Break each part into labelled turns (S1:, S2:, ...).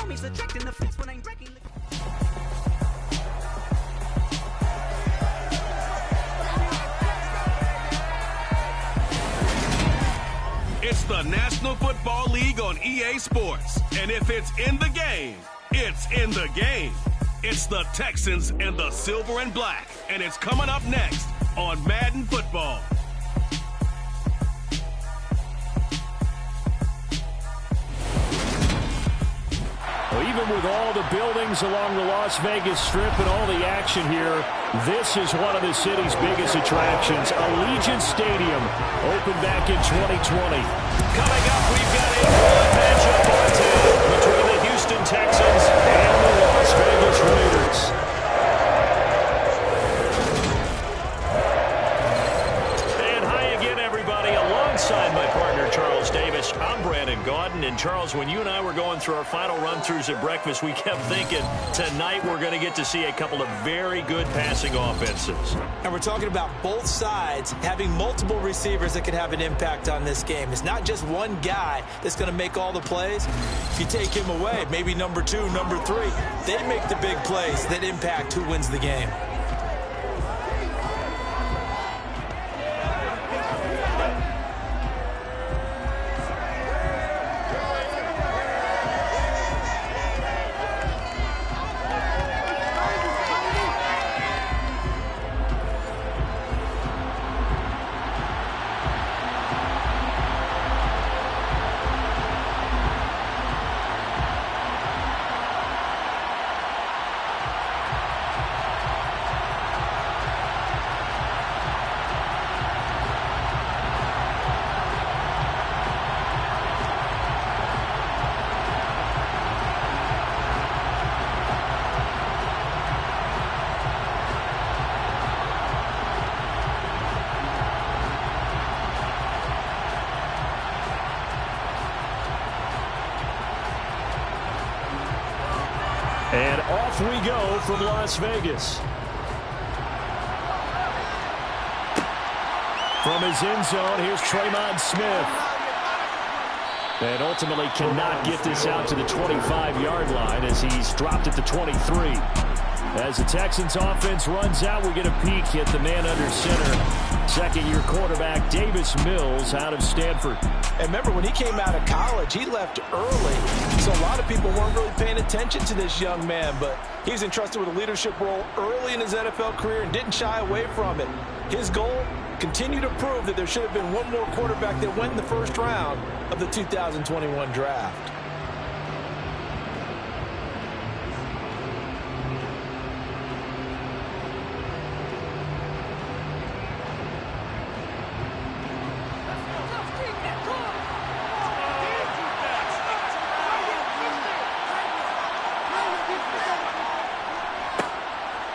S1: me subtracting the fence when I'm breaking the...
S2: It's the National Football League on EA Sports. And if it's in the game, it's in the game. It's the Texans and the Silver and Black. And it's coming up next on Madden Football.
S3: Well, even with all the buildings along the Las Vegas Strip and all the action here, this is one of the city's biggest attractions. Allegiant Stadium opened back in 2020. Coming up, we've got a good matchup on tap between the Houston Texans and the Las Vegas Raiders. And hi again, everybody. Alongside my partner, Charles Davis, I'm Brandon Gaudin. And Charles, when you and I were going through our final run-throughs at breakfast, we kept thinking tonight we're going to get to see a couple of very good passing offenses.
S4: And we're talking about both sides having multiple receivers that can have an impact on this game. It's not just one guy that's going to make all the plays. If you take him away, maybe number 2, number 3, they make the big plays that impact who wins the game.
S3: And off we go from Las Vegas. From his end zone, here's Tremon Smith. And ultimately cannot get this out to the 25-yard line as he's dropped at the 23. As the Texans offense runs out, we get a peek at the man under center. Second-year quarterback Davis Mills out of Stanford.
S4: And remember, when he came out of college, he left early. So a lot of people weren't really paying attention to this young man. But he's entrusted with a leadership role early in his NFL career and didn't shy away from it. His goal, continue to prove that there should have been one more quarterback that went in the first round of the 2021 draft.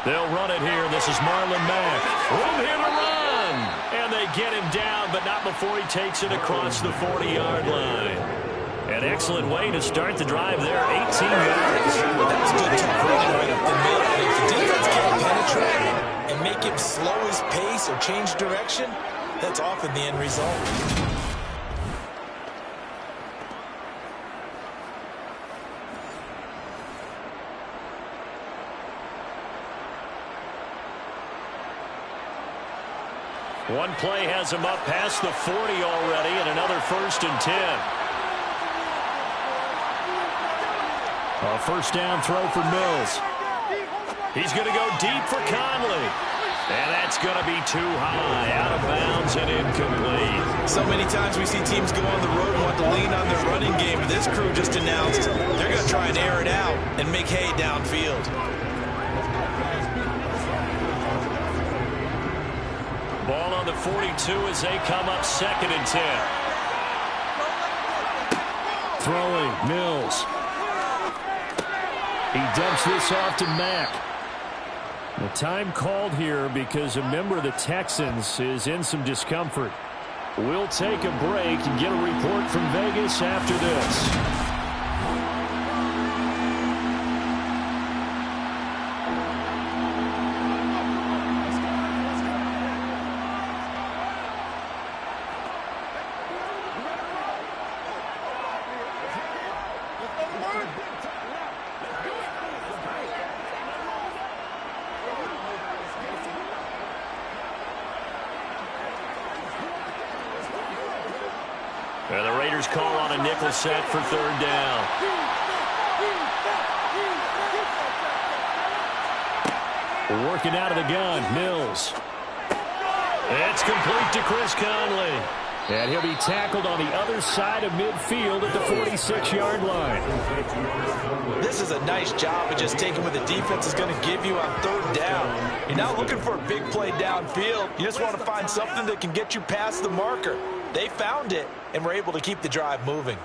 S3: They'll run it here. This is Marlon Mack. Room here to run. And they get him down, but not before he takes it across the 40-yard line. An excellent way to start the drive there. 18 yards.
S4: That was good tough running right up the middle. And if the defense can't penetrate and make him slow his pace or change direction, that's often the end result.
S3: One play has him up past the 40 already, and another 1st and 10. A first down throw for Mills. He's going to go deep for Conley. And that's going to be too high, out of bounds and incomplete.
S4: So many times we see teams go on the road and want to lean on their running game. This crew just announced they're going to try and air it out and make hay downfield.
S3: Ball on the 42 as they come up 2nd and 10. Throwing, Mills. He dumps this off to Mack. The time called here because a member of the Texans is in some discomfort. We'll take a break and get a report from Vegas after this. Raiders call on a nickel set for third down. Working out of the gun, Mills. It's complete to Chris Conley. And he'll be tackled on the other side of midfield at the 46-yard line.
S4: This is a nice job of just taking what the defense is going to give you on third down. You're not looking for a big play downfield. You just want to find something that can get you past the marker. They found it and were able to keep the drive moving.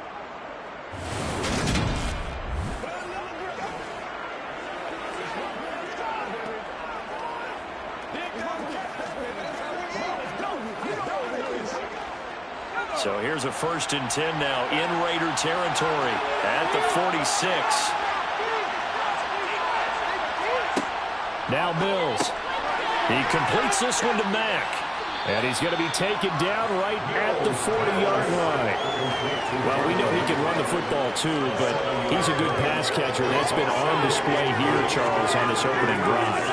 S3: So here's a 1st and 10 now in Raider territory at the 46. Now Mills. He completes this one to Mack. And he's going to be taken down right at the 40-yard line. Well, we know he can run the football too, but he's a good pass catcher. That's been on display here, Charles, on this opening drive.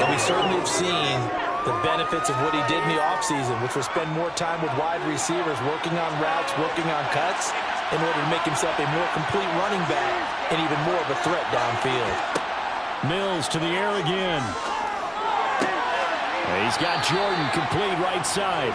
S4: And we certainly have seen the benefits of what he did in the offseason, which was spend more time with wide receivers, working on routes, working on cuts, in order to make himself a more complete running back and even more of a threat downfield.
S3: Mills to the air again. He's got Jordan complete right side.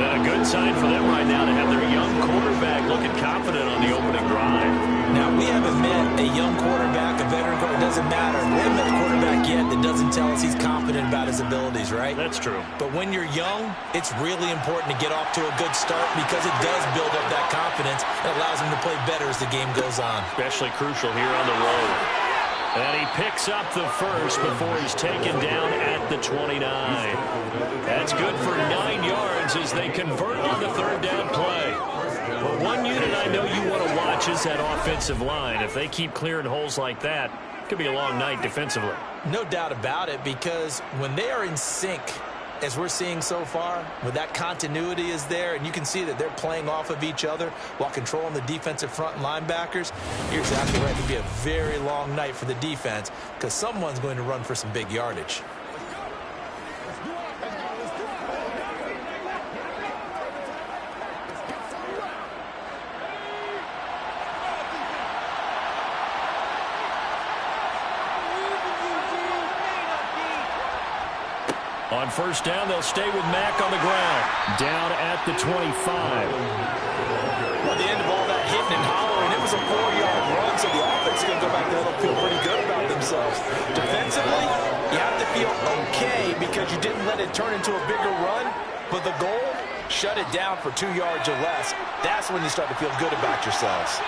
S3: And a good sign for them right now to have their young quarterback looking confident on the opening drive.
S4: Now, we haven't met a young quarterback, a veteran quarterback. It doesn't matter. We haven't met a quarterback yet that doesn't tell us he's confident about his abilities, right?
S3: That's true.
S4: But when you're young, it's really important to get off to a good start because it does build up that confidence and allows him to play better as the game goes on.
S3: Especially crucial here on the road. And he picks up the first before he's taken down at the 29. That's good for 9 yards as they convert on the third down play. But one unit I know you want to watch is that offensive line. If they keep clearing holes like that, it could be a long night defensively.
S4: No doubt about it, because when they are in sync, as we're seeing so far, when that continuity is there, and you can see that they're playing off of each other while controlling the defensive front and linebackers, you're exactly right. It could be a very long night for the defense because someone's going to run for some big yardage.
S3: On first down, they'll stay with Mack on the ground. Down at the 25.
S4: Well, at the end of all that hitting and hollering, it was a 4-yard run, so the offense is going to go back there and feel pretty good about themselves. Defensively, you have to feel okay because you didn't let it turn into a bigger run, but the goal, shut it down for 2 yards or less. That's when you start to feel good about yourselves.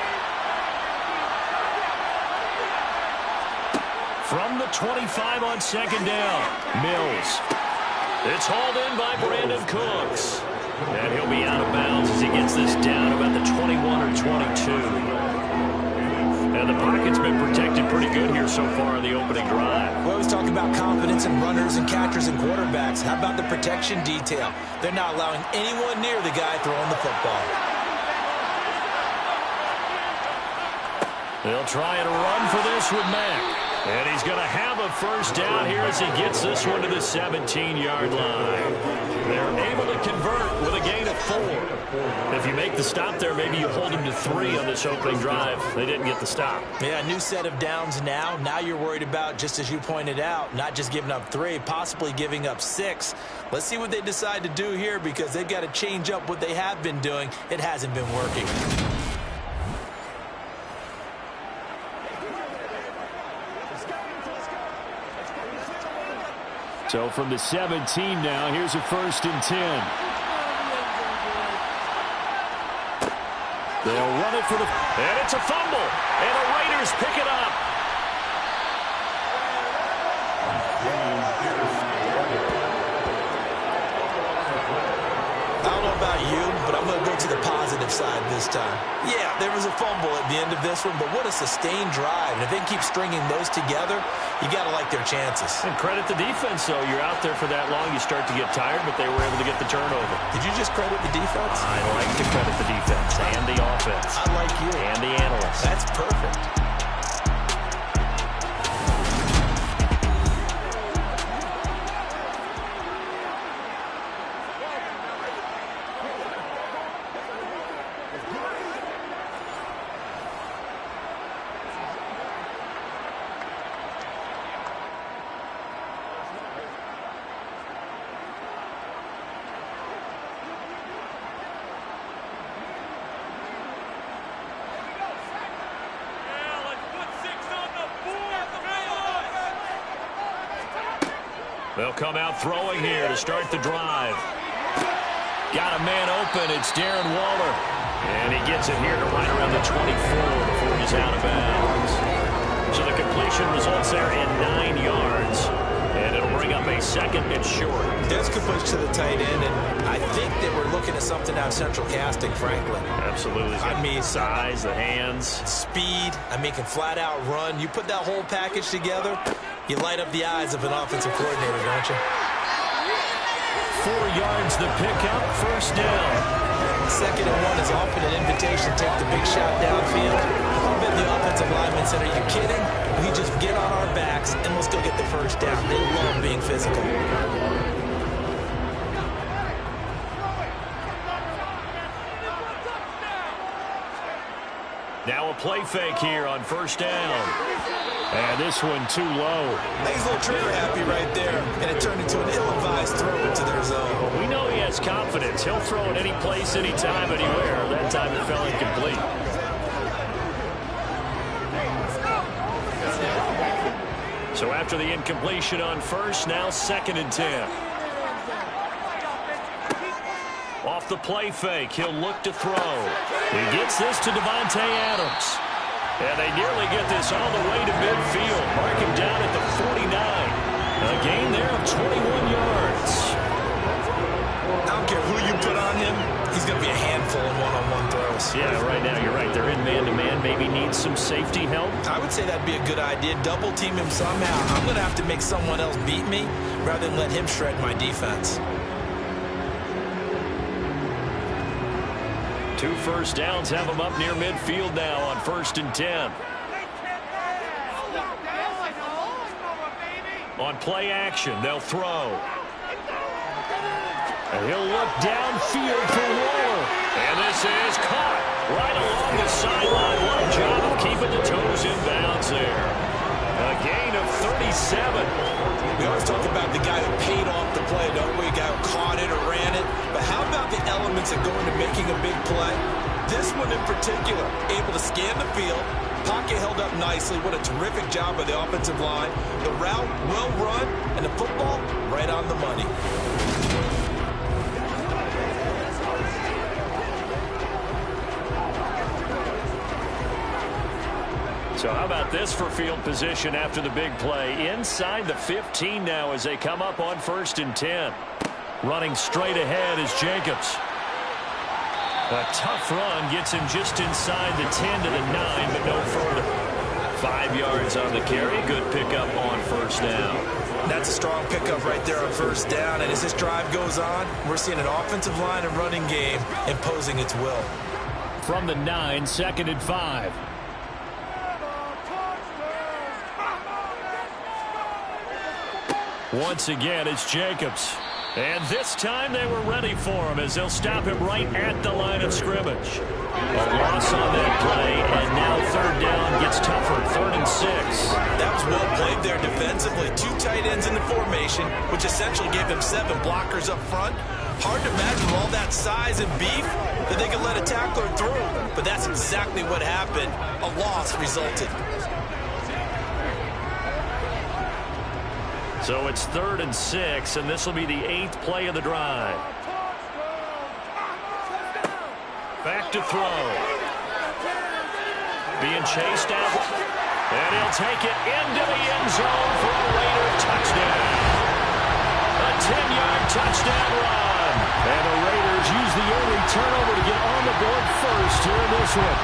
S3: From the 25 on second down, Mills. It's hauled in by Brandon Cooks. And he'll be out of bounds as he gets this down about the 21 or 22. And the pocket's been protected pretty good here so far in the opening drive.
S4: We always talk about confidence in runners and catchers and quarterbacks. How about the protection detail? They're not allowing anyone near the guy throwing the football.
S3: They'll try and run for this with Mack. And he's going to have a first down here as he gets this one to the 17-yard line. They're able to convert with a gain of 4. If you make the stop there, maybe you hold him to 3 on this opening drive. They didn't get the stop.
S4: Yeah, new set of downs now. Now you're worried about, just as you pointed out, not just giving up 3, possibly giving up 6. Let's see what they decide to do here because they've got to change up what they have been doing. It hasn't been working.
S3: So from the 17 now, here's a 1st and 10. They'll run it for the... And it's a fumble. And the Raiders pick it up.
S4: I don't know about you, but I'm going to go to the positive side this time. Yeah, there was a fumble at the end of this one, but what a sustained drive. And if they keep stringing those together, you got to like their chances.
S3: And credit the defense, though. You're out there for that long, you start to get tired, but they were able to get the turnover.
S4: Did you just credit the defense?
S3: I like to credit the defense and the offense.
S4: I like you.
S3: And the analysts.
S4: That's perfect.
S3: They'll come out throwing here to start the drive. Got a man open. It's Darren Waller. And he gets it here to right around the 24 before he's out of bounds. So the completion results there in 9 yards. And it'll bring up a second and short.
S4: That's good push to the tight end, and I think that we're looking at something out of central casting, frankly.
S3: Absolutely.
S4: I mean,
S3: size, the hands.
S4: Speed, I mean, can flat out run. You put that whole package together, you light up the eyes of an offensive coordinator, don't you?
S3: 4 yards the pickup, first down.
S4: 2nd and 1 is often an invitation to take the big shot downfield. I bet the offensive lineman said, are you kidding? We just get on our backs and let's go get the first down. They love being physical.
S3: Now a play fake here on first down. And this one too low.
S4: He's a little trigger happy right there, and it turned into an ill-advised throw into their zone.
S3: Well, we know he has confidence. He'll throw it any place, anytime, anywhere. That time it fell incomplete. So after the incompletion on first, now 2nd and 10. Off the play fake, he'll look to throw. He gets this to Devontae Adams. And they nearly get this all the way to midfield. Mark him down at the 49. A gain there of 21 yards.
S4: I don't care who you put on him. He's going to be a handful in one-on-one throws.
S3: Yeah, right now you're right. They're in man-to-man. Maybe needs some safety help.
S4: I would say that'd be a good idea. Double team him somehow. I'm going to have to make someone else beat me rather than let him shred my defense.
S3: 2 first downs have them up near midfield now on 1st and 10. On play action, they'll throw. And he'll look downfield for Waller. And this is caught right along the sideline. What a job of keeping the toes in bounds there. A gain of 37.
S4: We always talk about the guy who paid off the play, don't we? A guy who caught it or ran it. But how about the elements that go into making a big play? This one in particular, able to scan the field, pocket held up nicely. What a terrific job by the offensive line. The route well run, and the football right on the money.
S3: So how about this for field position after the big play? Inside the 15 now as they come up on 1st and 10. Running straight ahead is Jacobs. A tough run gets him just inside the 10 to the 9, but no further. 5 yards on the carry. Good pickup on first down.
S4: That's a strong pickup right there on first down. And as this drive goes on, we're seeing an offensive line and running game imposing its will.
S3: From the 9, 2nd and 5. Once again, it's Jacobs. And this time they were ready for him as they'll stop him right at the line of scrimmage. A loss on that play, and now 3rd down gets tougher, 3rd and 6.
S4: That was well played there defensively. 2 tight ends in the formation, which essentially gave them 7 blockers up front. Hard to imagine with all that size and beef that they could let a tackler through. But that's exactly what happened. A loss resulted.
S3: So it's 3rd and 6, and this will be the 8th play of the drive. Back to throw. Being chased out. And he'll take it into the end zone for a Raider touchdown. A 10-yard touchdown run. And the Raiders use the early turnover to get on the board first here in this one.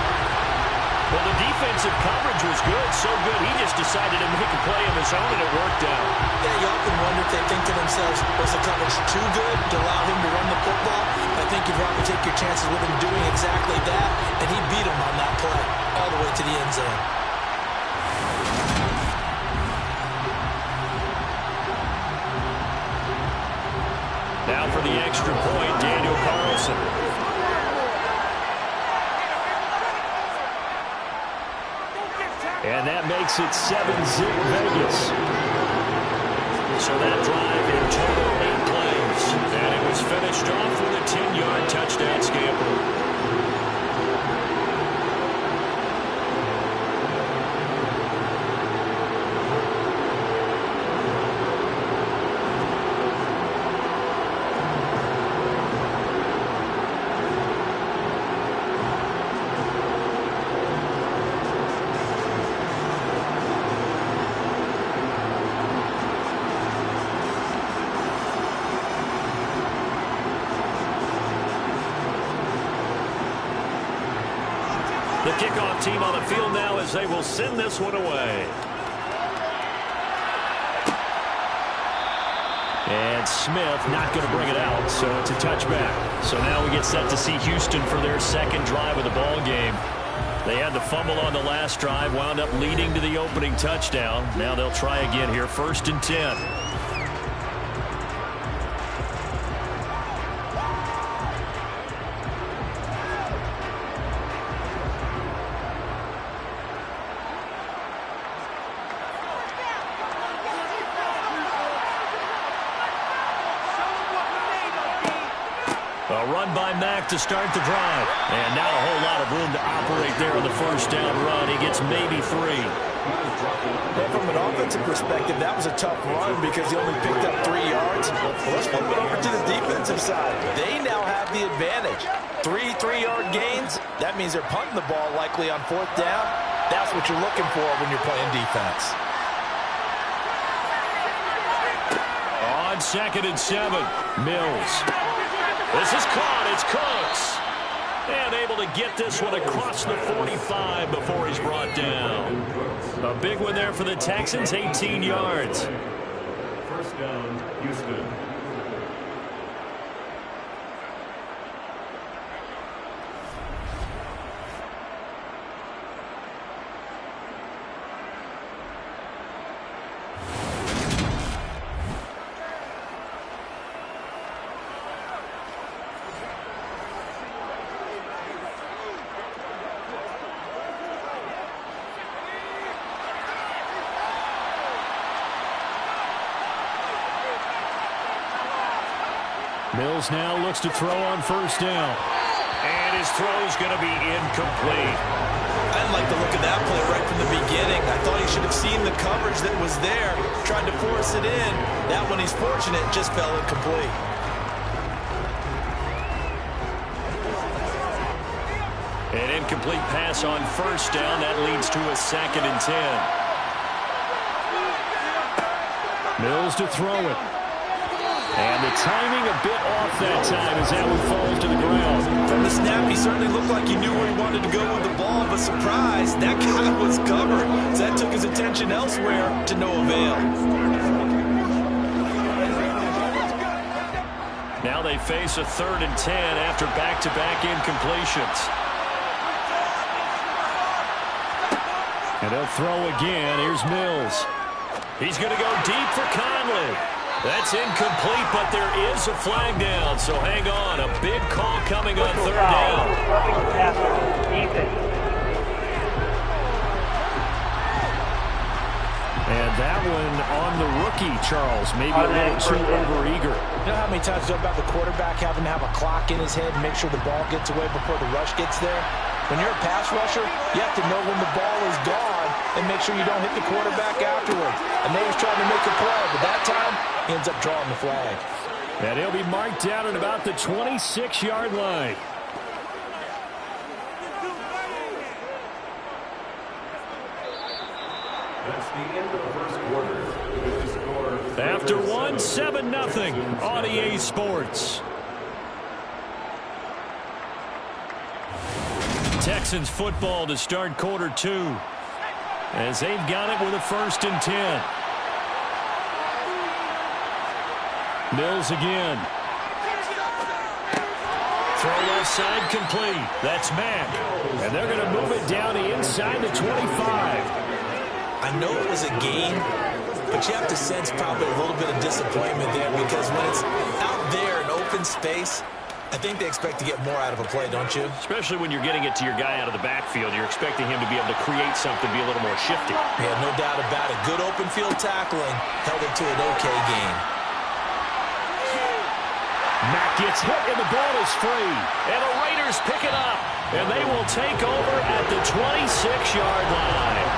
S3: Well, the defensive coverage was good, so good he just decided to make a play of his own, and it worked out.
S4: Yeah, you often wonder if they think to themselves, was the coverage too good to allow him to run the football? I think you'd rather take your chances with him doing exactly that, and he beat him on that play all the way to the end zone.
S3: Now for the extra point, Daniel Carlson. And that makes it 7-zip Vegas. So that drive in total 8 plays. And it was finished off with a 10-yard touchdown scamper. home team on the field now as they will send this one away. And Smith not going to bring it out, so it's a touchback. So now we get set to see Houston for their second drive of the ball game. They had the fumble on the last drive, wound up leading to the opening touchdown. Now they'll try again here, 1st and 10. A run by Mack to start the drive. And not a whole lot of room to operate there on the first down run. He gets maybe 3.
S4: Well, from an offensive perspective, that was a tough run because he only picked up 3 yards. Well, let's flip it over to the defensive side. They now have the advantage. 3 3-yard gains. That means they're punting the ball likely on 4th down. That's what you're looking for when you're playing defense.
S3: On 2nd and 7, Mills. This is caught. It's Cooks. And able to get this one across the 45 before he's brought down. A big one there for the Texans, 18 yards.
S5: 1st down, Houston.
S3: Mills now looks to throw on 1st down. And his throw's going to be incomplete.
S4: I didn't like the look of that play right from the beginning. I thought he should have seen the coverage that was there, tried to force it in. That one, he's fortunate, just fell incomplete.
S3: An incomplete pass on 1st down. That leads to a 2nd and 10. Mills to throw it. And the timing a bit off that time as that one falls to the ground.
S4: From the snap, he certainly looked like he knew where he wanted to go with the ball, but surprise, that guy was covered. So that took his attention elsewhere to no avail.
S3: Now they face a 3rd and 10 after back-to-back incompletions. And they'll throw again. Here's Mills. He's going to go deep for Conley. That's incomplete, but there is a flag down, so hang on. A big call coming on 3rd down. And that one on the rookie, Charles. Maybe a little too overeager.
S4: You know how many times you talk about the quarterback having to have a clock in his head and make sure the ball gets away before the rush gets there? When you're a pass rusher, you have to know when the ball is gone and make sure you don't hit the quarterback afterwards. I know he's trying to make a play, but that time he ends up drawing the flag.
S3: And he'll be marked down at about the 26-yard line.
S5: That's the end of the 1st quarter. With the score
S3: After 1, 7-0 on EA Sports. Texans football to start quarter 2 as they've got it with a 1st and 10. Mills again. Throw left side complete. That's Mack. And they're going to move it down to inside the 25.
S4: I know it was a gain, but you have to sense probably a little bit of disappointment there because when it's out there in open space, I think they expect to get more out of a play, don't you?
S3: Especially when you're getting it to your guy out of the backfield. You're expecting him to be able to create something, be a little more shifty.
S4: Yeah, no doubt about it. Good open field tackling held it to an okay gain.
S3: Mack gets hit and the ball is free. And the Raiders pick it up. And they will take over at the 26-yard line.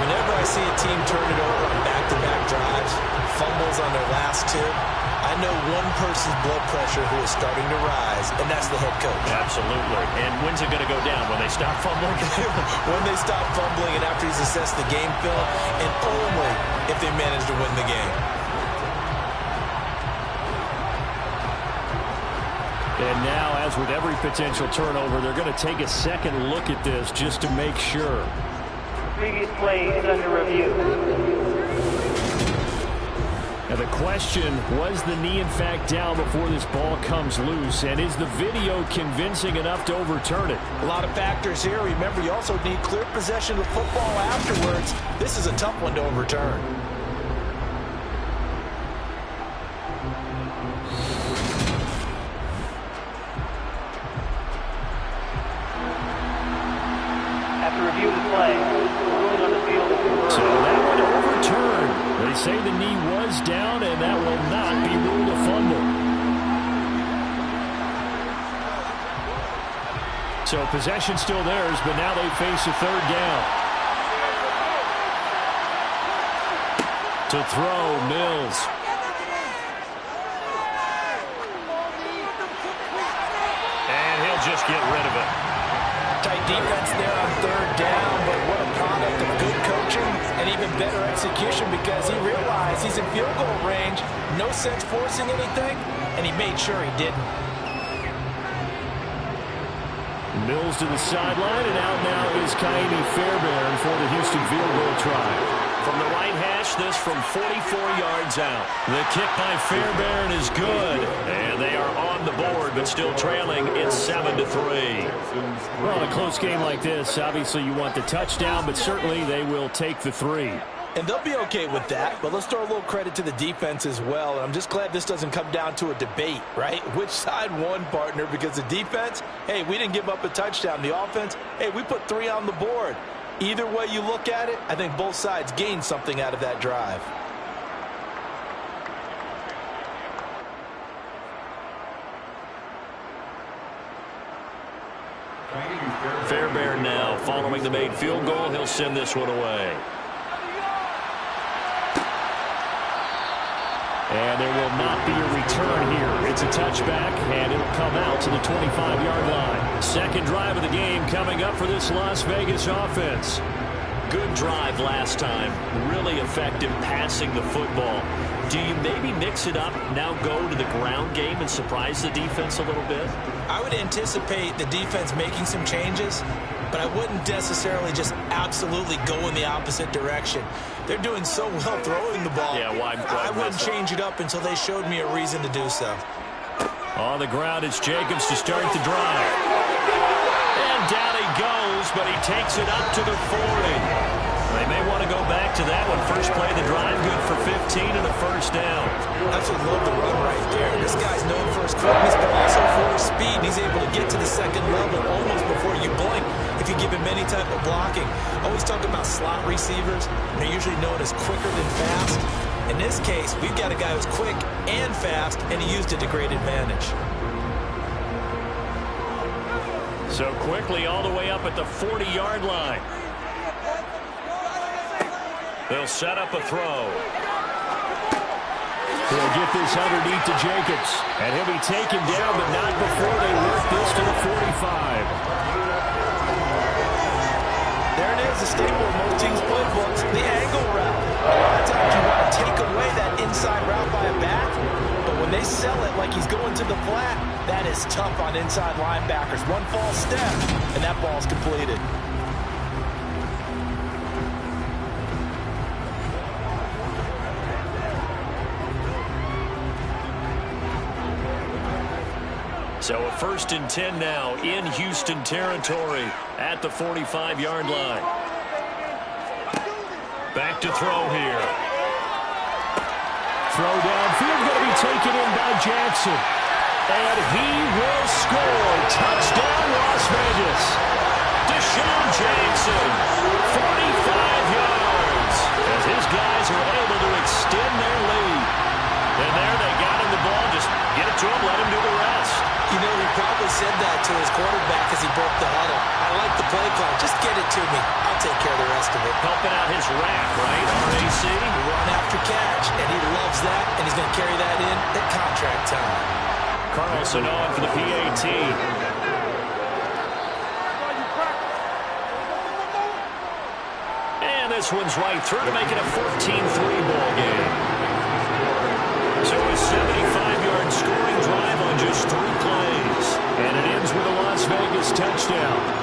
S4: Whenever I see a team turn it over on back-to-back drives, fumbles on their last 2, I know one person's blood pressure who is starting to rise, and that's the head coach.
S3: Absolutely. And when's it going to go down? When they stop fumbling?
S4: When they stop fumbling and after he's assessed the game film, and only if they manage to win the game.
S3: And now, as with every potential turnover, they're going to take a second look at this just to make sure.
S6: Previous play is under review.
S3: Now the question, was the knee in fact down before this ball comes loose? And is the video convincing enough to overturn it?
S4: A lot of factors here. Remember, you also need clear possession of the football afterwards. This is a tough one to overturn.
S6: After review of the play, ruling on the field.
S3: So that one overturned. They say the knee was down, and that will not be ruled a fumble. So possession still theirs, but now they face a third down. To throw, Mills. And he'll just get rid of it.
S4: Tight defense there on third down, but what a product of good coaching and even better execution, because he realized he's in field goal range. No sense forcing anything, and he made sure he didn't.
S3: Mills to the sideline, and out now is Kaimi Fairbairn for the Houston field goal try. From the right hash, this from 44 yards out. The kick by Fairbairn is good, and they are on the board, but still trailing. It's 7-3. Well, in a close game like this, obviously you want the touchdown, but certainly they will take the 3.
S4: And they'll be okay with that, but let's throw a little credit to the defense as well. And I'm just glad this doesn't come down to a debate, right? Which side won, partner? Because the defense, hey, we didn't give up a touchdown. The offense, hey, we put 3 on the board. Either way you look at it, I think both sides gained something out of that drive.
S3: Fairbairn now following the made field goal. He'll send this one away. And there will not be a return here. It's a touchback, and it'll come out to the 25-yard line. Second drive of the game coming up for this Las Vegas offense. Good drive last time. Really effective passing the football. Do you maybe mix it up, now go to the ground game and surprise the defense a little bit?
S4: I would anticipate the defense making some changes, but I wouldn't necessarily just absolutely go in the opposite direction. They're doing so well throwing the ball.
S3: Yeah, why
S4: I wouldn't change it up until they showed me a reason to do so.
S3: On the ground, it's Jacobs to start the drive. And down he goes, but he takes it up to the 40. They may want to go back to that one. First play of the drive, good for 15 and a first down.
S4: Absolutely love the run right there. This guy's known for his quickness, but also for his speed. He's able to get to the second level almost before you blink if you give him any type of blocking. Always talk about slot receivers. They're usually known as quicker than fast. In this case, we've got a guy who's quick and fast, and he used it to great advantage.
S3: So quickly all the way up at the 40-yard line. They'll set up a throw. He'll get this underneath to Jacobs. And he'll be taken down, but not before they work this to the 45.
S4: There it is, a staple of most teams' playbooks, the angle route. A lot of times you want to take away that inside route by a back, but when they sell it like he's going to the flat, that is tough on inside linebackers. One false step, and that ball's completed.
S3: So a 1st and 10 now in Houston territory at the 45-yard line. Back to throw here. Throw downfield going to be taken in by Jackson. And he will score. Touchdown, Las Vegas. Deshaun Jackson, 45 yards. As his guys are able to extend their lead. And there they got him the ball. Just get it to him, let him do the rest.
S4: You know, he probably said that to his quarterback as he broke the huddle. I like the play call. Just get it to me. I'll take care of the rest of it.
S3: Helping out his rack, right? RAC.
S4: Run after catch. And he loves that, and he's going to carry that in at contract time.
S3: Carlson on for the PAT. And this one's right through to make it a 14-3 ball game. So a 75-yard 4-yard scoring drive on just 3 plays. And it ends with a Las Vegas touchdown.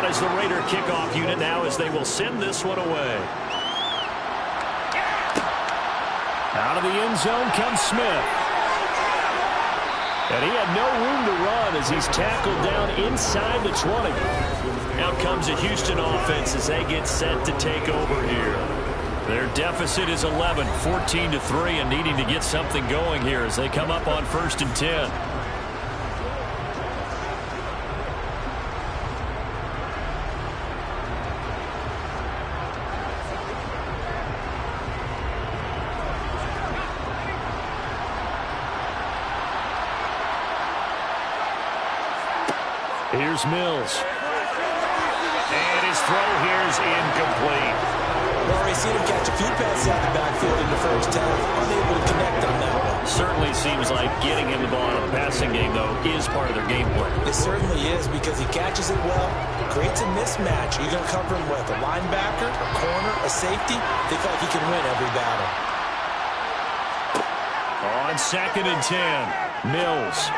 S3: As the Raider kickoff unit now, as they will send this one away. Out of the end zone comes Smith. And he had no room to run as he's tackled down inside the 20. Out comes a Houston offense as they get set to take over here. Their deficit is 11, 14-3, and needing to get something going here as they come up on 1st and 10. Here's Mills. And his throw here is incomplete.
S4: We've already seen him catch a few passes out of the backfield in the first half. Unable to connect on that one.
S3: Certainly seems like getting him the ball in a passing game, though, is part of their game plan.
S4: It certainly is because he catches it well, creates a mismatch. You're going to cover him with a linebacker, a corner, a safety. They feel like he can win every battle.
S3: On 2nd and 10, Mills.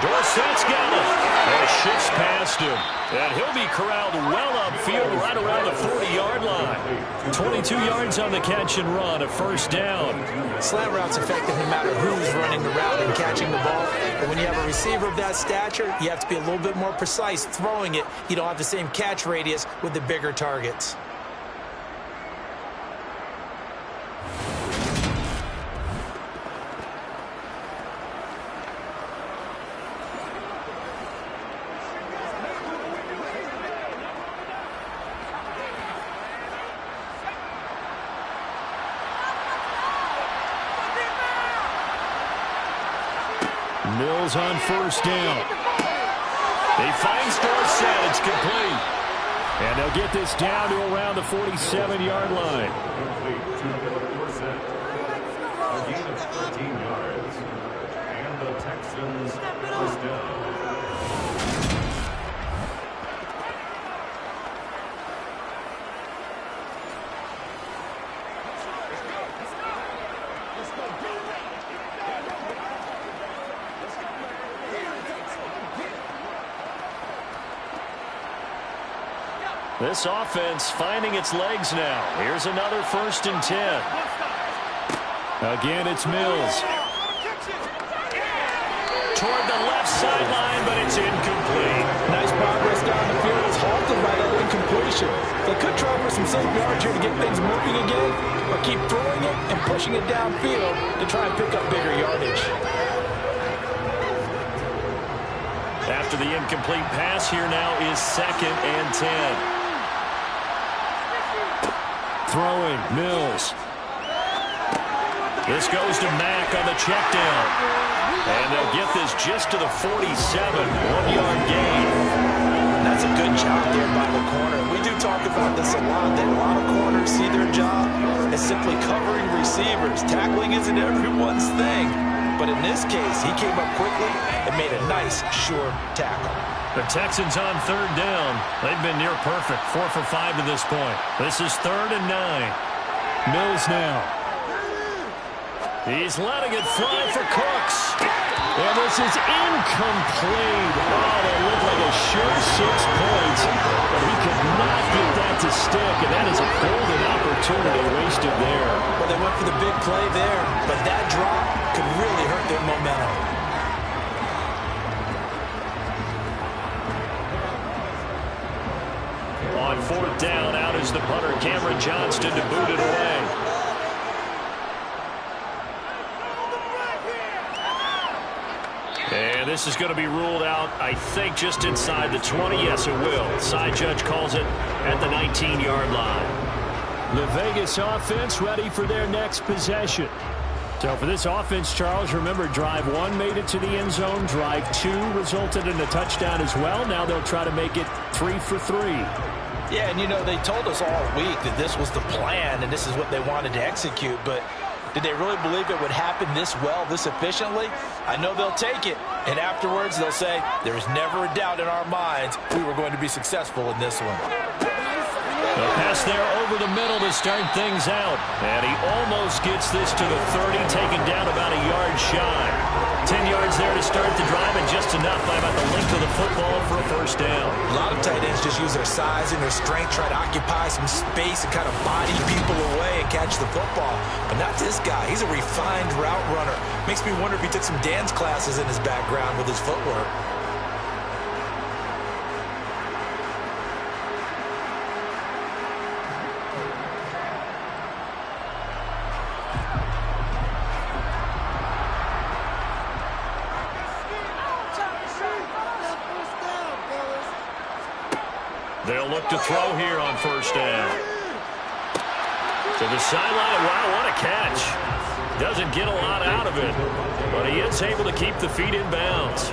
S3: Dorsett's got it. And shifts past him. And he'll be corralled well upfield right around the 40-yard line. 22 yards on the catch and run, a 1st down.
S4: Slant route's effective no matter who's running the route and catching the ball. But when you have a receiver of that stature, you have to be a little bit more precise throwing it. You don't have the same catch radius with the bigger targets.
S3: Mills on 1st down. He finds Dorsett. It's complete. And they'll get this down to around the 47-yard line.
S5: Complete to Dorsett. A gain of 13 yards. And the Texans 1st down.
S3: This offense finding its legs now. Here's another 1st and 10. Again, it's Mills. Toward the left sideline, but it's incomplete.
S4: Nice progress down the field. It's halted by that incompletion. They could try for some safe yards here to get things moving again, or keep throwing it and pushing it downfield to try and pick up bigger yardage.
S3: After the incomplete pass, here now is 2nd and 10. Throwing, Mills. This goes to Mack on the check down. And they'll get this just to the 47. 1-yard gain.
S4: That's a good job there by the corner. We do talk about this a lot, that a lot of corners see their job as simply covering receivers. Tackling isn't everyone's thing. But in this case, he came up quickly and made a nice, sure tackle.
S3: The Texans on 3rd down. They've been near perfect. 4 for 5 to this point. This is 3rd and 9. Mills now. He's letting it fly for Cooks. And this is incomplete. Oh, that looked like a sure 6 points. But he could not get that to stick. And that is a golden opportunity wasted there.
S4: Well, they went for the big play there. But that drop could really hurt their momentum.
S3: On 4th down, out is the punter, Cameron Johnston, to boot it away. And this is going to be ruled out, I think, just inside the 20. Yes, it will. Side judge calls it at the 19-yard line. The Vegas offense ready for their next possession. So for this offense, Charles, remember, drive 1 made it to the end zone. Drive 2 resulted in a touchdown as well. Now they'll try to make it 3 for 3.
S4: Yeah, and, you know, they told us all week that this was the plan and this is what they wanted to execute. But did they really believe it would happen this well, this efficiently? I know they'll take it. And afterwards, they'll say, there was never a doubt in our minds we were going to be successful in this one.
S3: A pass there over the middle to start things out. And he almost gets this to the 30, taken down about a yard shy. 10 yards there to start the drive, and just enough by about the length of the football for a first down.
S4: A lot of tight ends just use their size and their strength, try to occupy some space and kind of body people away and catch the football. But not this guy. He's a refined route runner. Makes me wonder if he took some dance classes in his background with his footwork.
S3: They'll look to throw here on first down. To the sideline. Wow, what a catch. Doesn't get a lot out of it, but he is able to keep the feet in bounds.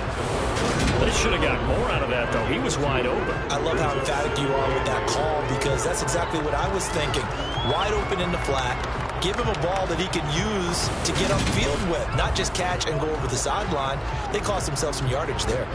S3: They should have got more out of that, though. He was wide open.
S4: I love how emphatic you are with that call, because that's exactly what I was thinking. Wide open in the flat. Give him a ball that he can use to get upfield with, not just catch and go over the sideline. They cost themselves some yardage there.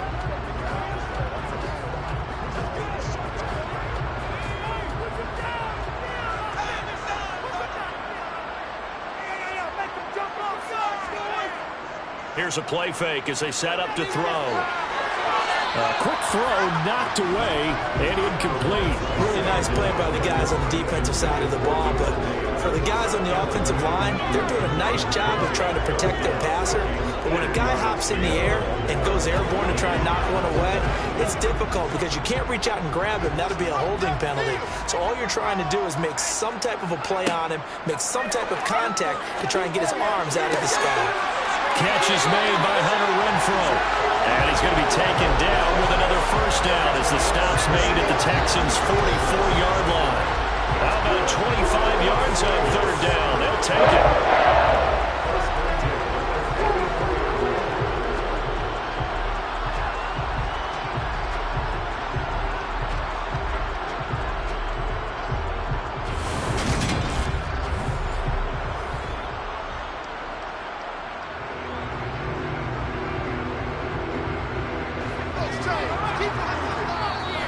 S3: Here's a play fake as they set up to throw. A quick throw knocked away and incomplete.
S4: Really nice play by the guys on the defensive side of the ball, but for the guys on the offensive line, they're doing a nice job of trying to protect their passer. But when a guy hops in the air and goes airborne to try and knock one away, it's difficult because you can't reach out and grab him. That'll be a holding penalty. So all you're trying to do is make some type of a play on him, make some type of contact to try and get his arms out of the sky.
S3: Catch is made by Hunter Renfrow. And he's going to be taken down with another first down as the stop's made at the Texans' 44-yard line. How about 25 yards on third down? They'll take it.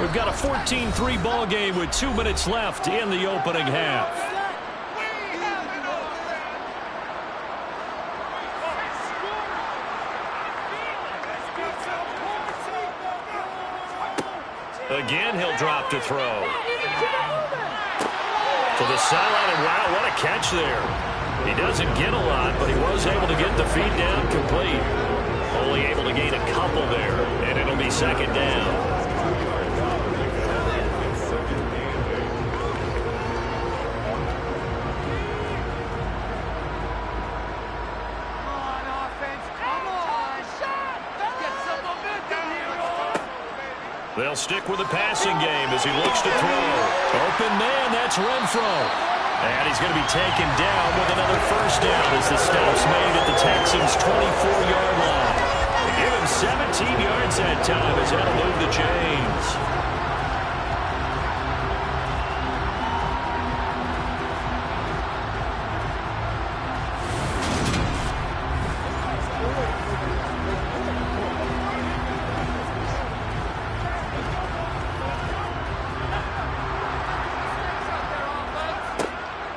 S3: We've got a 14-3 ball game with 2 minutes left in the opening half. Again, he'll drop to throw. To the sideline, and wow, what a catch there. He doesn't get a lot, but he was able to get the feed down complete. Only able to gain a couple there, and it'll be second down. They'll stick with the passing game as he looks to throw. Open man, that's Renfrow. And he's going to be taken down with another first down as the stop's made at the Texans' 24-yard line. They give him 17 yards that time as that'll move the chains.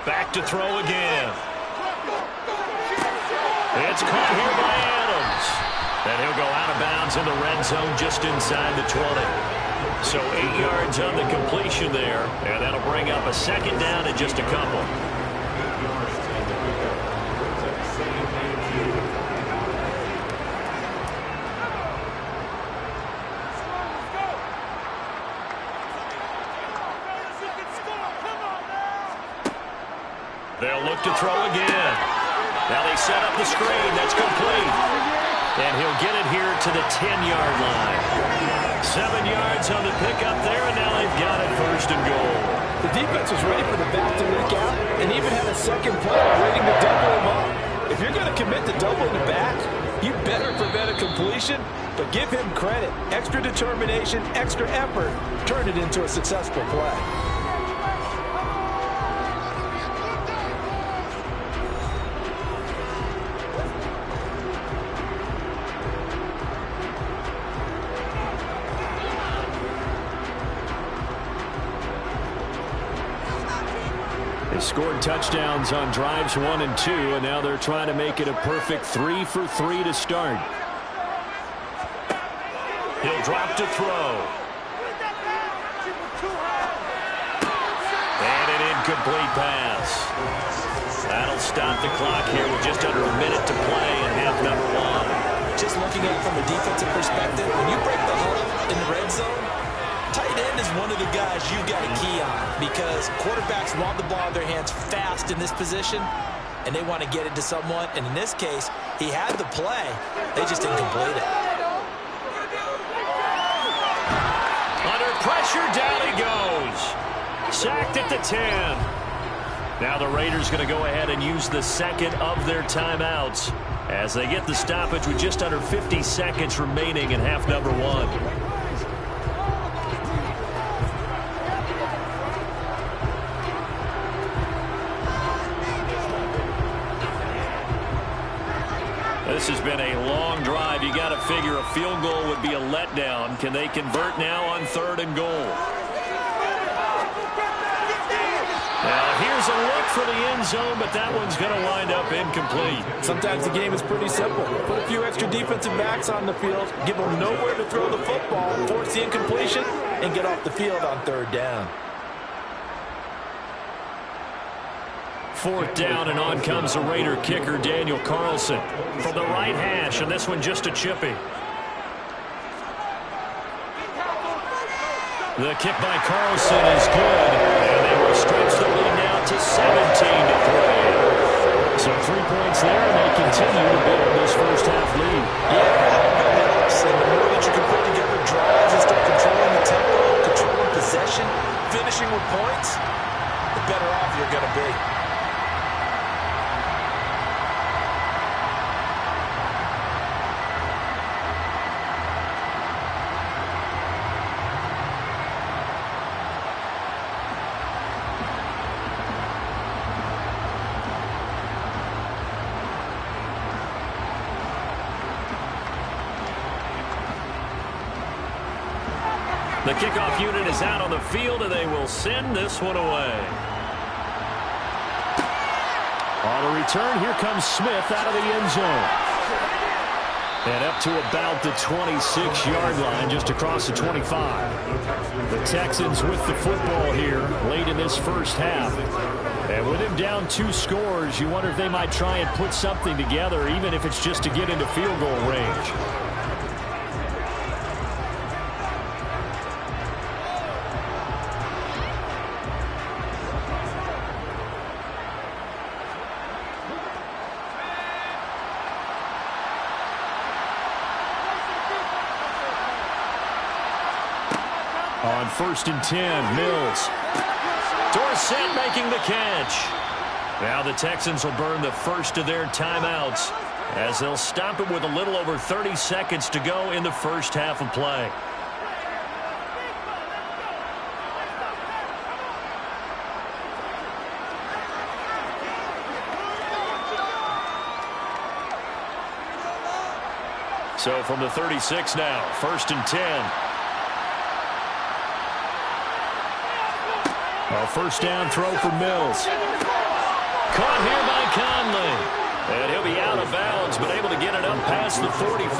S3: Back to throw again. It's caught here by Adams. And he'll go out of bounds in the red zone just inside the 20. So 8 yards on the completion there. And that'll bring up a second down and just a couple. They'll look to throw again. Now they set up the screen. That's complete. And he'll get it here to the 10-yard line. 7 yards on the pickup there, and now they've got it first and goal.
S4: The defense was ready for the back to leak out and even had a second play waiting to double him up. If If you're going to commit to doubling the back, you better prevent a completion, but give him credit. Extra determination, extra effort, turn it into a successful play.
S3: They scored touchdowns on drives 1 and 2, and now they're trying to make it a perfect 3 for 3 to start. He'll drop to throw. And an incomplete pass. That'll stop the clock here with just under a minute to play in half number 1.
S4: Just looking at it from a defensive perspective, when you break the huddle in the red zone, tight end is one of the guys you've got to key on because quarterbacks want the ball in their hands fast in this position, and they want to get it to someone. And in this case, he had the play. They just didn't complete it.
S3: Under pressure, down he goes. Sacked at the 10. Now the Raiders going to go ahead and use the second of their timeouts as they get the stoppage with just under 50 seconds remaining in half number 1. This has been a long drive. You got to figure a field goal would be a letdown. Can they convert now on 3rd and goal? Now here's a look for the end zone, but that one's going to wind up incomplete.
S4: Sometimes the game is pretty simple. Put a few extra defensive backs on the field, give them nowhere to throw the football, force the incompletion, and get off the field on 3rd down.
S3: 4th down, and on comes the Raider kicker, Daniel Carlson. From the right hash, and this one just a chippy. The kick by Carlson is good, and they will stretch the lead now to 17-3. So 3 points there, and they continue to build this first half lead.
S4: Yeah, and the more that you can put together drives and start controlling the tempo, controlling possession, finishing with points, the better off you're going to be.
S3: The kickoff unit is out on the field, and they will send this one away. On a return, here comes Smith out of the end zone. And up to about the 26-yard line, just across the 25. The Texans with the football here late in this first half. And with him down 2 scores, you wonder if they might try and put something together, even if it's just to get into field goal range. On 1st and 10, Mills. Dorsett making the catch. Now the Texans will burn the first of their timeouts as they'll stop it with a little over 30 seconds to go in the first half of play. So from the 36 now, 1st and 10. A 1st down throw for Mills. Caught here by Conley. And he'll be out of bounds, but able to get it up past the 45.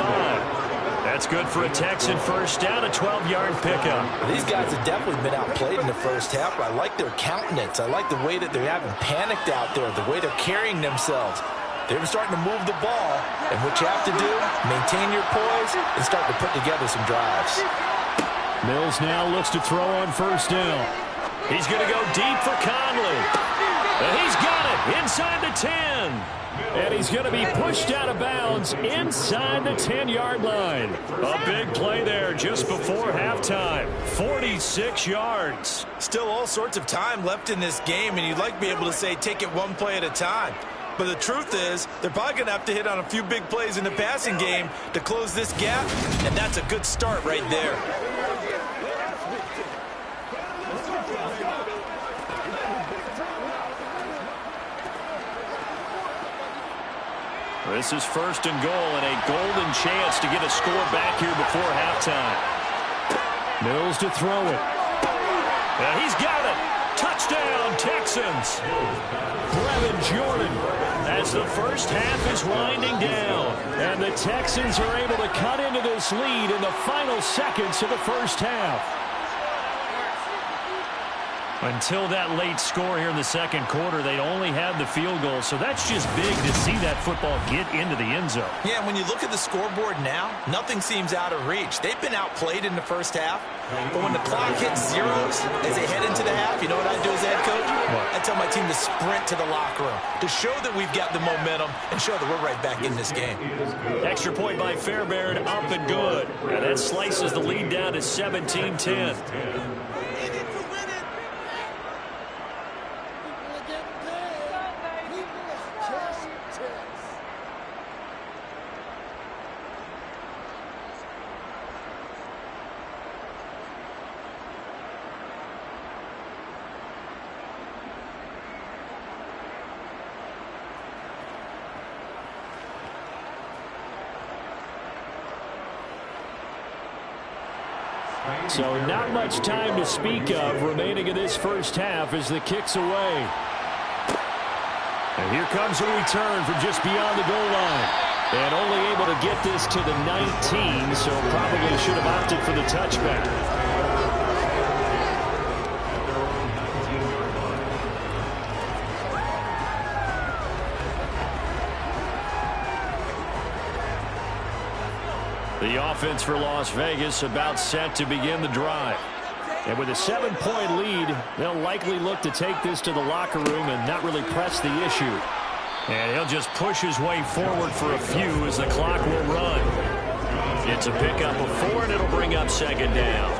S3: That's good for a Texan 1st down, a 12-yard pickup.
S4: These guys have definitely been outplayed in the first half, but I like their countenance. I like the way that they haven't panicked out there, the way they're carrying themselves. They're starting to move the ball, and what you have to do, maintain your poise and start to put together some drives.
S3: Mills now looks to throw on 1st down. He's going to go deep for Conley. And he's got it inside the 10. And he's going to be pushed out of bounds inside the 10-yard line. A big play there just before halftime. 46 yards.
S4: Still all sorts of time left in this game, and you'd like to be able to say take it one play at a time. But the truth is, they're probably going to have to hit on a few big plays in the passing game to close this gap, and that's a good start right there.
S3: This is 1st and goal and a golden chance to get a score back here before halftime. Mills to throw it. And he's got it. Touchdown, Texans. Brevin Jordan as the first half is winding down. And the Texans are able to cut into this lead in the final seconds of the first half. Until that late score here in the second quarter, they only had the field goal, so that's just big to see that football get into the end zone.
S4: Yeah, when you look at the scoreboard now, nothing seems out of reach. They've been outplayed in the first half, but when the clock hits zeros as they head into the half, you know what I do as head coach? I tell my team to sprint to the locker room to show that we've got the momentum and show that we're right back in this game.
S3: Extra point by Fairbairn, up and good. And that slices the lead down to 17-10. So not much time to speak of remaining in this first half as the kick's away. And here comes a return from just beyond the goal line. And only able to get this to the 19, so probably should have opted for the touchback. The offense for Las Vegas about set to begin the drive. And with a 7-point lead, they'll likely look to take this to the locker room and not really press the issue. And he'll just push his way forward for a few as the clock will run. It's a pickup of 4, and it'll bring up 2nd down.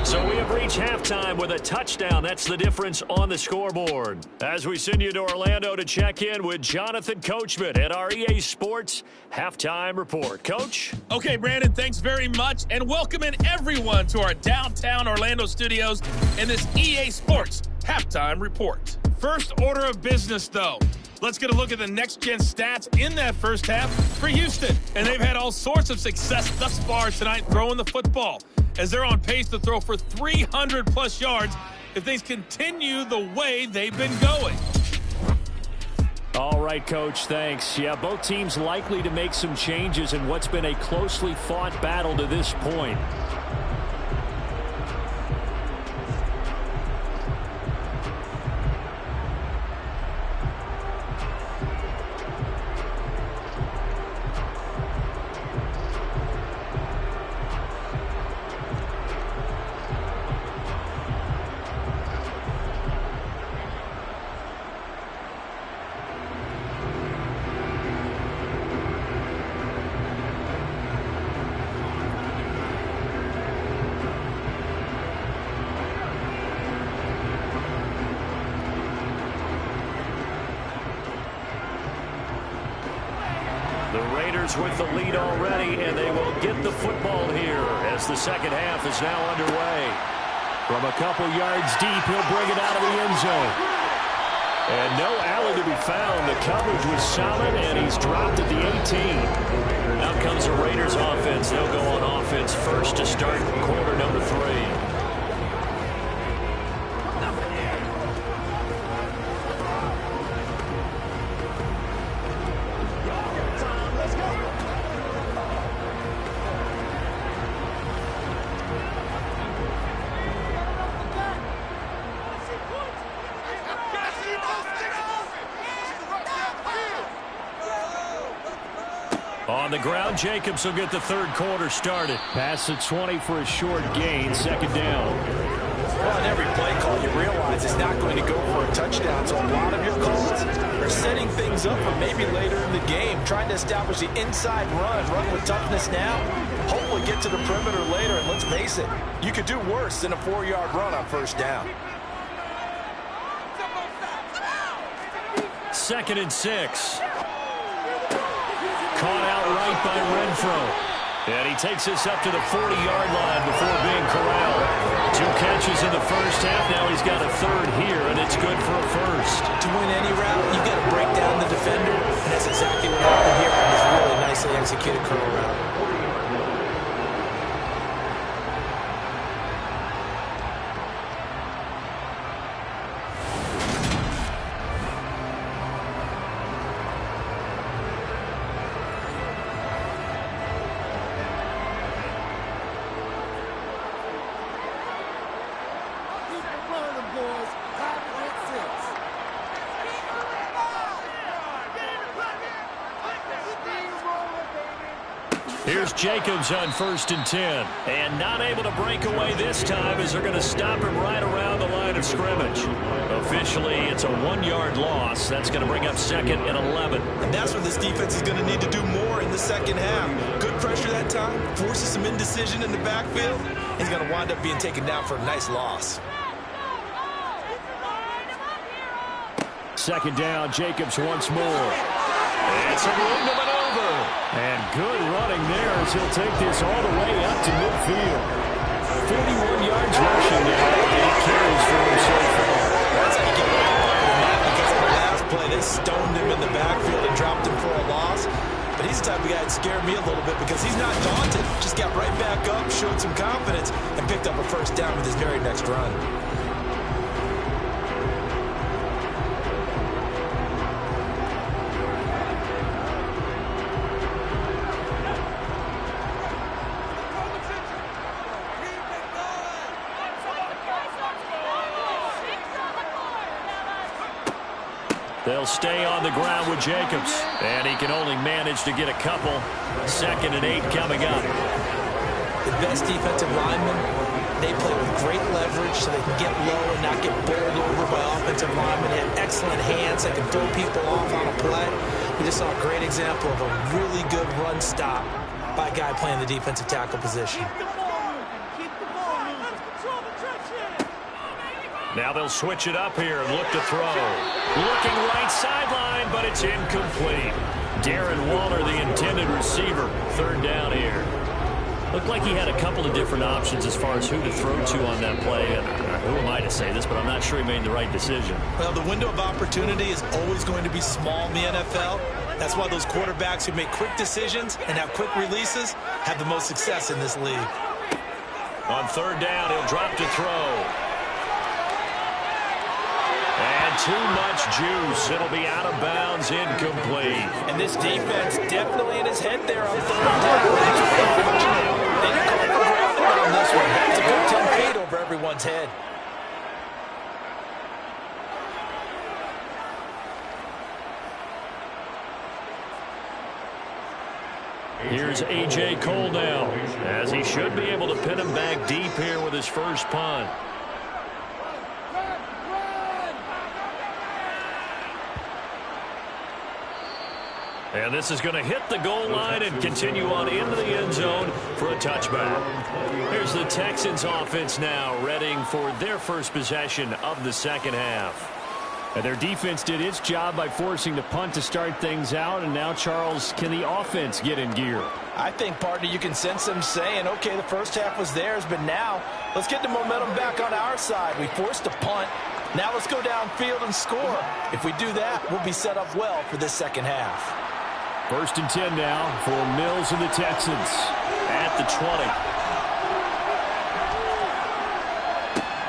S3: So we have reached halftime with a touchdown. That's the difference on the scoreboard. As we send you to Orlando to check in with Jonathan Coachman at our EA Sports Halftime Report. Coach?
S7: Okay, Brandon, thanks very much. And welcome in everyone to our downtown Orlando studios and this EA Sports Halftime Report. First order of business, though. Let's get a look at the next-gen stats in that first half for Houston. And they've had all sorts of success thus far tonight throwing the football, as they're on pace to throw for 300-plus yards if things continue the way they've been going.
S3: All right, Coach, thanks. Yeah, both teams likely to make some changes in what's been a closely fought battle to this point. With the lead already, and they will get the football here as the second half is now underway. From a couple yards deep, he'll bring it out of the end zone. And no alley to be found. The coverage was solid, and he's dropped at the 18. Now comes the Raiders offense. They'll go on offense first to start quarter number 3. On the ground, Jacobs will get the third quarter started. Pass to 20 for a short gain, 2nd down.
S4: Well, on every play call, you realize it's not going to go for a touchdown, so a lot of your calls are setting things up for maybe later in the game, trying to establish the inside run with toughness now, hopefully get to the perimeter later, and let's face it, you could do worse than a 4-yard run on first down.
S3: 2nd and 6. Caught out right by Renfro. And he takes us up to the 40-yard line before being corralled. 2 catches in the first half. Now he's got a 3rd here, and it's good for a 1st.
S4: To win any route, you've got to break down the defender, and that's exactly what happened here on this really nicely executed curl route.
S3: Here's Jacobs on 1st and 10. And not able to break away this time as they're going to stop him right around the line of scrimmage. Officially, it's a 1-yard loss. That's going to bring up 2nd and 11.
S4: And that's where this defense is going to need to do more in the second half. Good pressure that time. Forces some indecision in the backfield. He's going to wind up being taken down for a nice loss.
S3: 2nd down, Jacobs once more. It's a room to maneuver. And good running there as he'll take this all the way up to midfield. 41 yards rushing now. And he carries for him so far.
S4: That's how you get back in that, because in the last play, they stoned him in the backfield and dropped him for a loss. But he's the type of guy that scared me a little bit because he's not daunted. Just got right back up, showed some confidence, and picked up a 1st down with his very next run.
S3: They'll stay on the ground with Jacobs. And he can only manage to get a couple. 2nd and 8 coming up.
S4: The best defensive linemen, they play with great leverage so they can get low and not get bowled over by offensive linemen. They have excellent hands. They can throw people off on a play. We just saw a great example of a really good run stop by a guy playing the defensive tackle position.
S3: Now they'll switch it up here and look to throw. Looking right sideline, but it's incomplete. Darren Waller, the intended receiver. 3rd down here. Looked like he had a couple of different options as far as who to throw to on that play. And who am I to say this, but I'm not sure he made the right decision.
S4: Well, the window of opportunity is always going to be small in the NFL. That's why those quarterbacks who make quick decisions and have quick releases have the most success in this league.
S3: On 3rd down, he'll drop to throw. And too much juice. It'll be out of bounds, incomplete.
S4: And this defense definitely in his head there on 3rd down. They didn't call for grounding on this one. That's a good 10 feet over everyone's head.
S3: Here's A.J. Cole now, as he should be able to pin him back deep here with his first punt. And this is going to hit the goal line and continue on into the end zone for a touchback. Here's the Texans offense now, readying for their first possession of the second half. And their defense did its job by forcing the punt to start things out. And now, Charles, can the offense get in gear?
S4: I think, partner, you can sense them saying, okay, the first half was theirs, but now let's get the momentum back on our side. We forced a punt. Now let's go downfield and score. If we do that, we'll be set up well for this second half.
S3: 1st and 10 now for Mills and the Texans at the 20.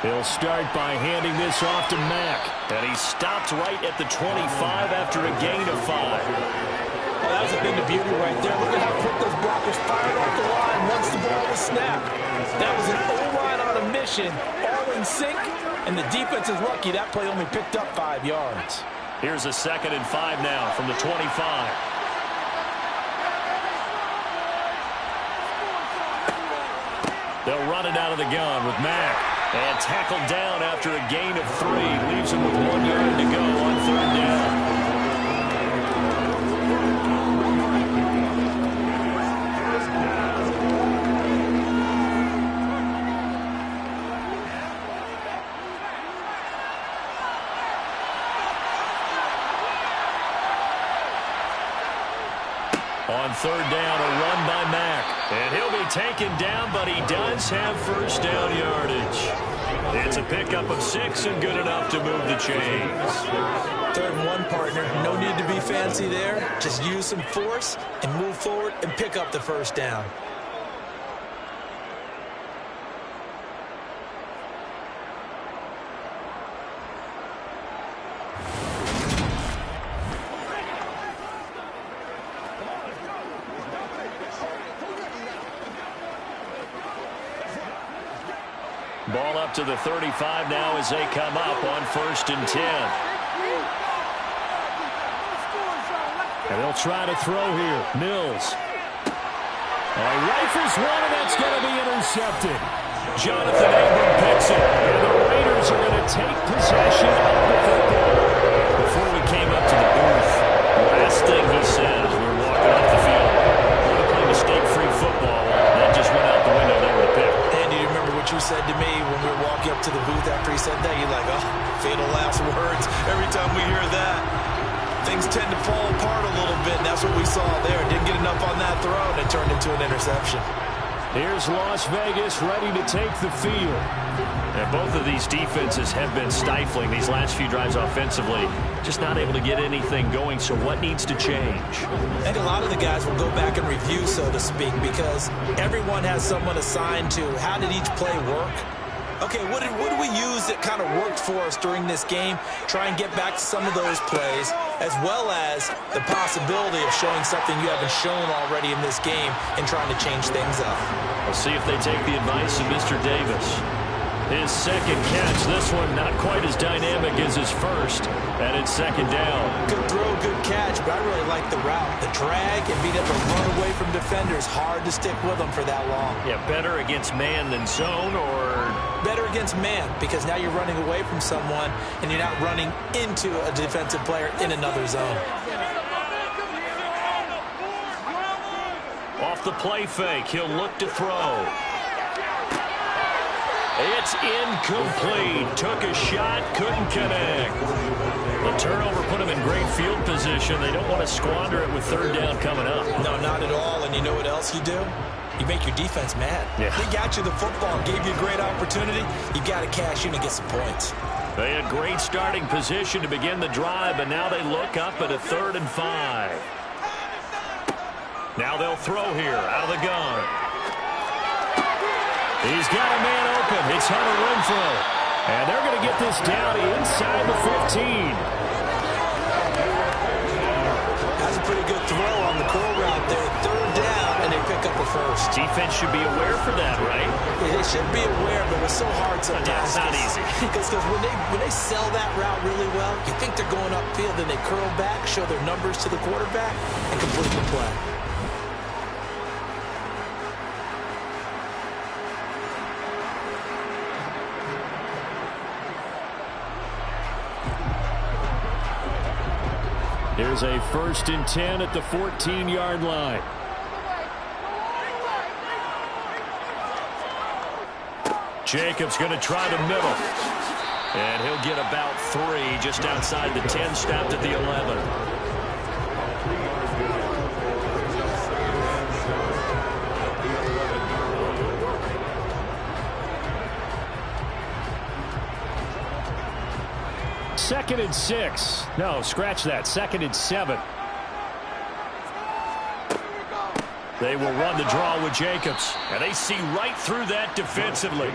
S3: He'll start by handing this off to Mack. And he stopped right at the 25 after a gain of 5.
S4: Well, that was a thing of beauty right there. Look at how quick those blockers fired off the line once the ball was snapped. That was an O-line on a mission, all in sync, and the defense is lucky that play only picked up 5 yards.
S3: Here's a 2nd and 5 now from the 25. They'll run it out of the gun with Mack. And tackled down after a gain of 3. Leaves him with 1 yard to go on 3rd down. On third down, a run by Mack. And he'll be taken down, but he does have first down yardage. It's a pickup of 6 and good enough to move the chains.
S4: 3rd and 1, partner. No need to be fancy there. Just use some force and move forward and pick up the first down.
S3: Ball up to the 35 now as they come up on 1st and 10. And they'll try to throw here. Mills. Rifles one, and that's going to be intercepted. Jonathan Abram picks it, and the Raiders are going to take possession of the football. Before we came up to the booth, the last thing he said as we were walking off the field, we're going to play mistake-free football. That just went out the window there with a pick.
S4: Andy, you remember what you said to me when we were walking up to the booth after he said that? You're like, oh, fatal last words. Every time we hear that, things tend to fall apart a little bit, and that's what we saw there. Didn't get enough on that throw, and it turned into an interception.
S3: Here's Las Vegas ready to take the field. And both of these defenses have been stifling these last few drives offensively. Just not able to get anything going, so what needs to change?
S4: I think a lot of the guys will go back and review, so to speak, because everyone has someone assigned to how did each play work. Okay, what did we use that kind of worked for us during this game? Try and get back to some of those plays, as well as the possibility of showing something you haven't shown already in this game and trying to change things up.
S3: We'll see if they take the advice of Mr. Davis. His second catch, this one not quite as dynamic as his first, and it's 2nd down.
S4: Good throw, good catch, but I really like the route. The drag and being able to run away from defenders, hard to stick with them for that long.
S3: Yeah, better against man than zone, or?
S4: Better against man, because now you're running away from someone and you're not running into a defensive player in another zone.
S3: Off the play fake, he'll look to throw. It's incomplete. Took a shot, couldn't connect. The turnover put him in great field position. They don't want to squander it with 3rd down coming up.
S4: No, not at all. And you know what else you do? You make your defense mad.
S3: Yeah.
S4: They got you the football, gave you a great opportunity. You got to cash in and get some points.
S3: They had great starting position to begin the drive, but now they look up at a 3rd and 5. Now they'll throw here out of the gun. He's got a man open. It's Hunter Renfrow. And they're going to get this down inside the 15.
S4: That's a pretty good throw on the curl route there. 3rd down, and they pick up a first.
S3: Defense should be aware for that, right?
S4: They should be aware, but it's so hard sometimes.
S3: Yeah, it's not easy.
S4: Because when they sell that route really well, you think they're going upfield, then they curl back, show their numbers to the quarterback, and complete the play.
S3: Here's a 1st and 10 at the 14-yard line. Jacobs going to try the middle. And he'll get about 3 just outside the 10, stopped at the 11. Second and 6. No, scratch that. 2nd and 7. They will run the draw with Jacobs. And they see right through that defensively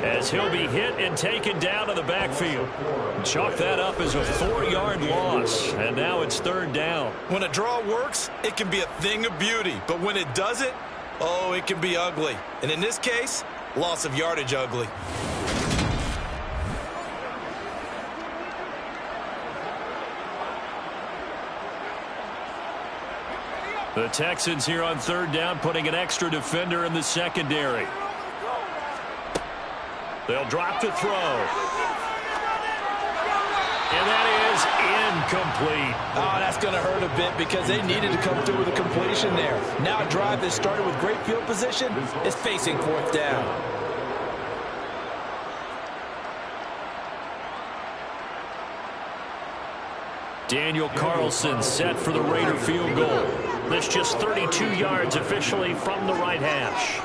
S3: as he'll be hit and taken down to the backfield. Chalk that up as a 4-yard loss. And now it's 3rd down.
S4: When a draw works, it can be a thing of beauty. But when it doesn't, oh, it can be ugly. And in this case, loss of yardage ugly.
S3: The Texans here on 3rd down, putting an extra defender in the secondary. They'll drop to throw. And that is incomplete.
S4: Oh, that's going to hurt a bit because they needed to come through with a completion there. Now a drive that started with great field position is facing 4th down.
S3: Daniel Carlson set for the Raider field goal. This just 32 yards officially from the right hash.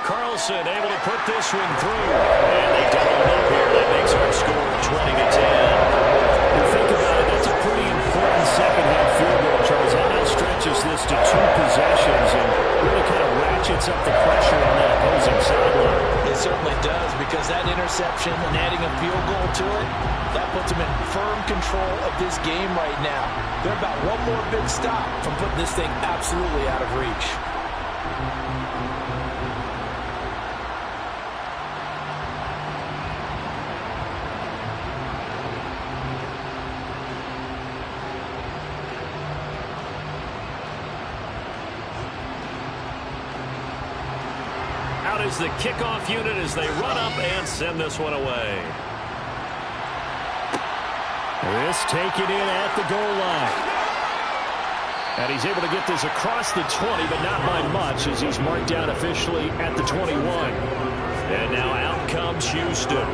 S3: Carlson able to put this one through. And they double it up here. That makes our score 20-10. You think about it, that's a pretty important second-half field goal, Charles. How that stretches this to 2 possessions and really kind of ratchets up the pressure on that opposing sideline.
S4: It certainly does, because that interception and adding a field goal to it, that puts them in firm control of this game right now. They're about one more big stop from putting this thing absolutely out of reach.
S3: Is the kickoff unit as they run up and send this one away. This taken in at the goal line. And he's able to get this across the 20, but not by much as he's marked down officially at the 21. And now out comes Houston.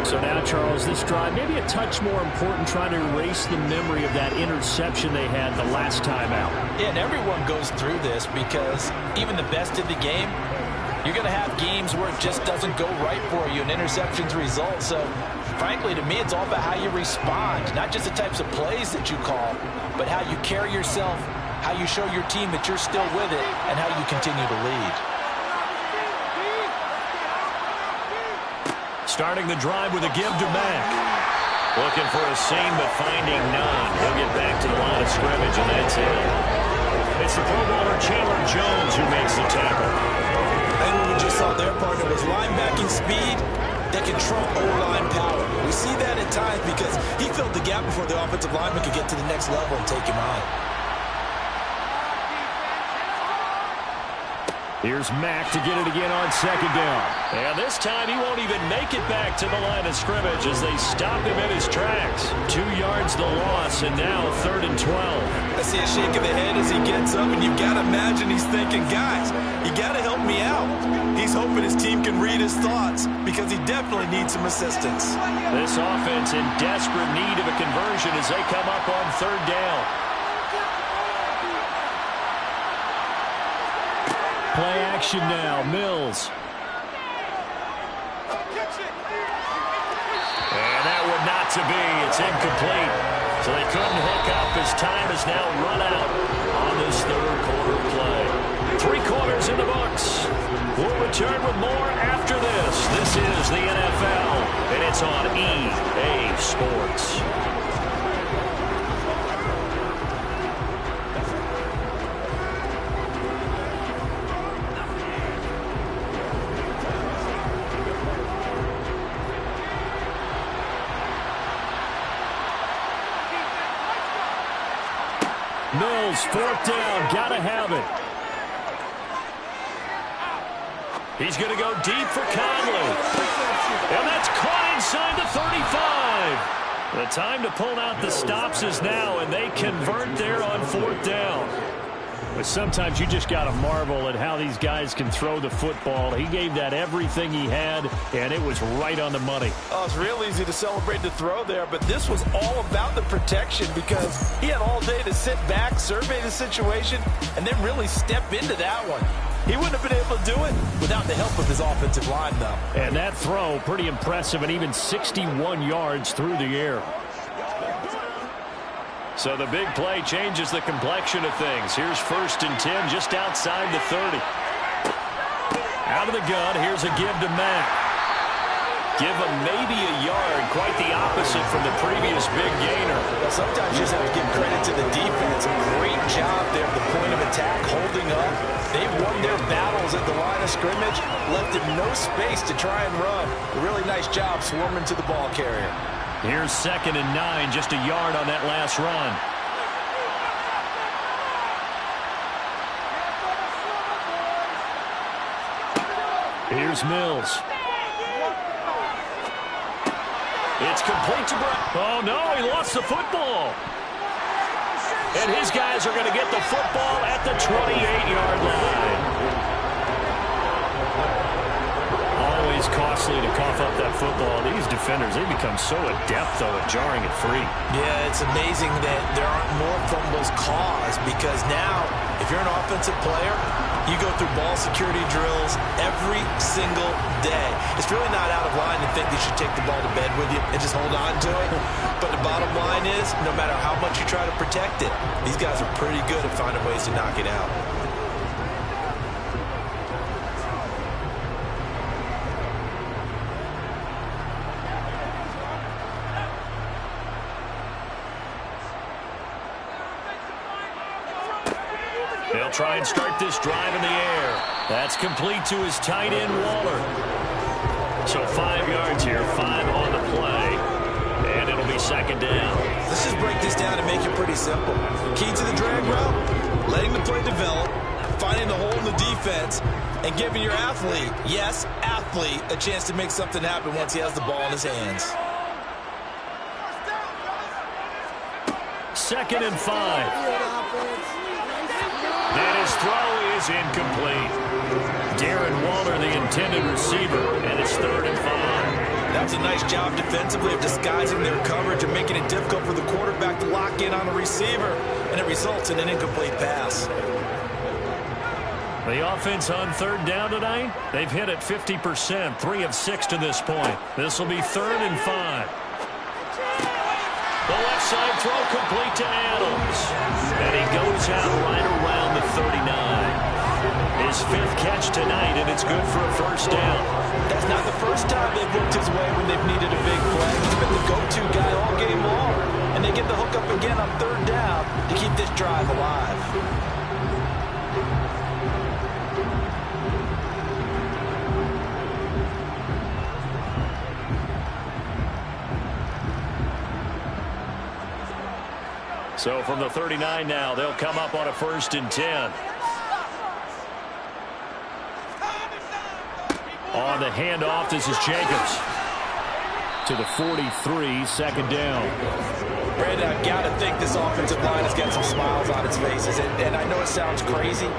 S3: So now, Charles, this drive maybe a touch more important, trying to erase the memory of that interception they had the last time out.
S4: Yeah, and everyone goes through this because even the best in the game, you're going to have games where it just doesn't go right for you, and interceptions result. So, frankly, to me, it's all about how you respond, not just the types of plays that you call, but how you carry yourself, how you show your team that you're still with it, and how you continue to lead.
S3: Starting the drive with a give to Mack. Looking for a seam, but finding none. He'll get back to the line of scrimmage, and that's it. It's the Pro Bowler Chandler Jones who makes the tackle.
S8: And what we just saw their partner was linebacking speed that can trump O-line power. We see that at times because he filled the gap before the offensive lineman could get to the next level and take him out.
S3: Here's Mack to get it again on second down. And this time he won't even make it back to the line of scrimmage as they stop him in his tracks. 2 yards the loss, and now 3rd and 12.
S8: I see a shake of the head as he gets up, and you've got to imagine he's thinking, guys, you got to help me out. He's hoping his team can read his thoughts because he definitely needs some assistance.
S3: This offense in desperate need of a conversion as they come up on 3rd down. Play action now, Mills. And that would not to be. It's incomplete. So they couldn't hook up as time is now run out on this 3rd quarter play. 3 quarters in the books. We'll return with more after this. This is the NFL, and it's on EA Sports. Mills, 4th down, gotta have it. He's going to go deep for Conley. And that's caught inside the 35. The time to pull out the stops is now, and they convert there on 4th down. But sometimes you just got to marvel at how these guys can throw the football. He gave that everything he had, and it was right on the money.
S4: Oh, it's real easy to celebrate the throw there, but this was all about the protection because he had all day to sit back, survey the situation, and then really step into that one. He wouldn't have been able to do it without the help of his offensive line, though.
S3: And that throw, pretty impressive, and even 61 yards through the air. So the big play changes the complexion of things. Here's 1st and 10 just outside the 30. Out of the gun, here's a give to Mack. Give him maybe a yard, quite the opposite from the previous big gainer.
S4: Well, sometimes you just have to give credit to the defense. Great job there at the point of attack, holding up. They won their battles at the line of scrimmage, left him no space to try and run. A really nice job swarming to the ball carrier.
S3: Here's 2nd and 9, just a yard on that last run. Here's Mills. It's complete to Brown. Oh, no, he lost the football. And his guys are going to get the football at the 28-yard line. Always caught costly to cough up that football. These defenders, they become so adept, though, at jarring it free.
S8: Yeah, it's amazing that there aren't more fumbles caused because now, if you're an offensive player, you go through ball security drills every single day. It's really not out of line to think you should take the ball to bed with you and just hold on to it. But the bottom line is, no matter how much you try to protect it, these guys are pretty good at finding ways to knock it out.
S3: They'll try and start this drive in the air. That's complete to his tight end, Waller. So 5 yards here, 5 on the play, and it'll be second down.
S8: Let's just break this down and make it pretty simple. Key to the drag route, letting the play develop, finding the hole in the defense, and giving your athlete, yes, athlete, a chance to make something happen once he has the ball in his hands.
S3: 2nd and 5. And his throw is incomplete. Darren Waller, the intended receiver, and it's 3rd and 5.
S8: That was a nice job defensively of disguising their coverage and making it difficult for the quarterback to lock in on the receiver, and it results in an incomplete pass.
S3: The offense on 3rd down tonight, they've hit it 50%, 3 of 6 to this point. This will be 3rd and 5. The left side throw complete to Adams. And he goes out right around the 39. His 5th catch tonight, and it's good for a 1st down.
S8: That's not the first time they've looked his way when they've needed a big play. He's been the go-to guy all game long. And they get the hook up again on 3rd down to keep this drive alive.
S3: So from the 39 now, they'll come up on a 1st and 10. On the handoff, this is Jacobs. To the 43, 2nd down.
S8: Brandon, I've got to think this offensive line has got some smiles on its faces. And I know it sounds crazy,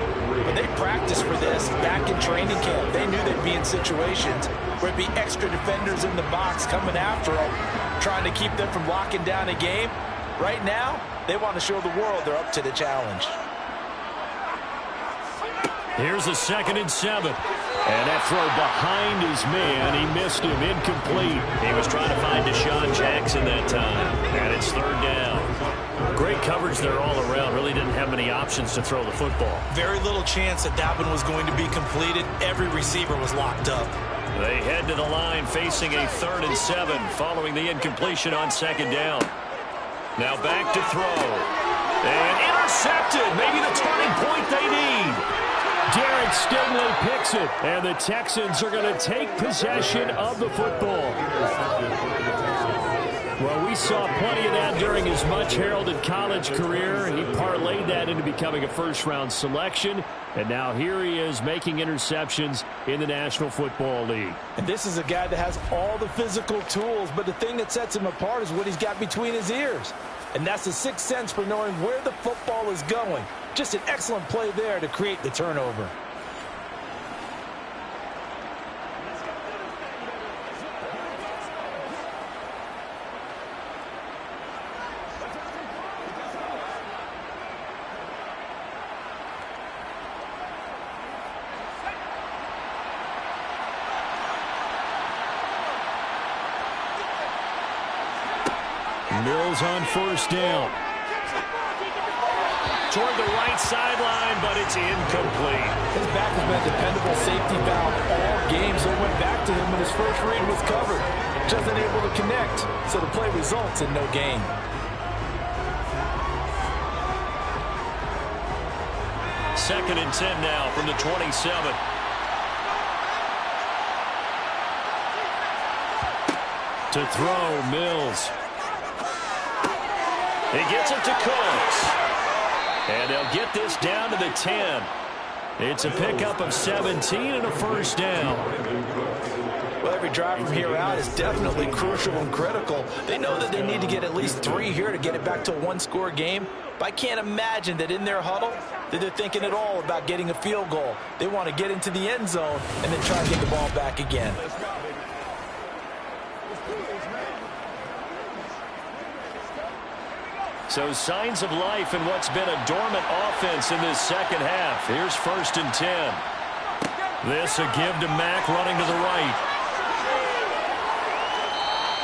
S8: but they practiced for this back in training camp. They knew they'd be in situations where it'd be extra defenders in the box coming after them, trying to keep them from locking down a game. Right now, they want to show the world they're up to the challenge.
S3: Here's a 2nd and 7. And that throw behind his man. He missed him. Incomplete. He was trying to find Deshaun Jackson that time. And it's 3rd down. Great coverage there all around. Really didn't have many options to throw the football.
S8: Very little chance that one was going to be completed. Every receiver was locked up.
S3: They head to the line facing a 3rd and 7 following the incompletion on 2nd down. Now back to throw. And intercepted. Maybe the turning point they need. Derek Stingley picks it. And the Texans are going to take possession of the football. Well, we saw plenty of that during his much-heralded college career. He parlayed that into becoming a first-round selection. And now here he is making interceptions in the National Football League.
S8: And this is a guy that has all the physical tools, but the thing that sets him apart is what he's got between his ears. And that's the 6th sense for knowing where the football is going. Just an excellent play there to create the turnover.
S3: Mills on 1st down. Toward the right sideline, but it's incomplete.
S8: His back has been a dependable safety valve all game, so it went back to him when his first read was covered. Just unable to connect, so the play results in no gain.
S3: Second and 10 now from the 27. To throw, Mills. He gets it to Cooks. And they'll get this down to the 10. It's a pickup of 17 and a 1st down.
S8: Well, every drive from here out is definitely crucial and critical. They know that they need to get at least 3 here to get it back to a 1-score game. But I can't imagine that in their huddle that they're thinking at all about getting a field goal. They want to get into the end zone and then try to get the ball back again.
S3: So signs of life in what's been a dormant offense in this second half. Here's 1st and 10. This a give to Mack running to the right.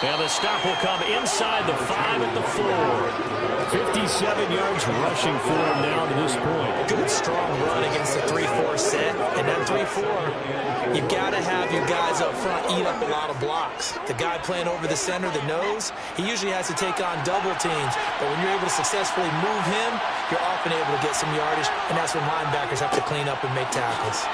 S3: And the stop will come inside the 5 at the 4. 57 yards rushing for him now to this point.
S8: Good, strong run against the 3-4 set. And that 3-4, you've got to have your guys up front eat up a lot of blocks. The guy playing over the center, the nose, he usually has to take on double teams. But when you're able to successfully move him, you're often able to get some yardage. And that's when linebackers have to clean up and make tackles.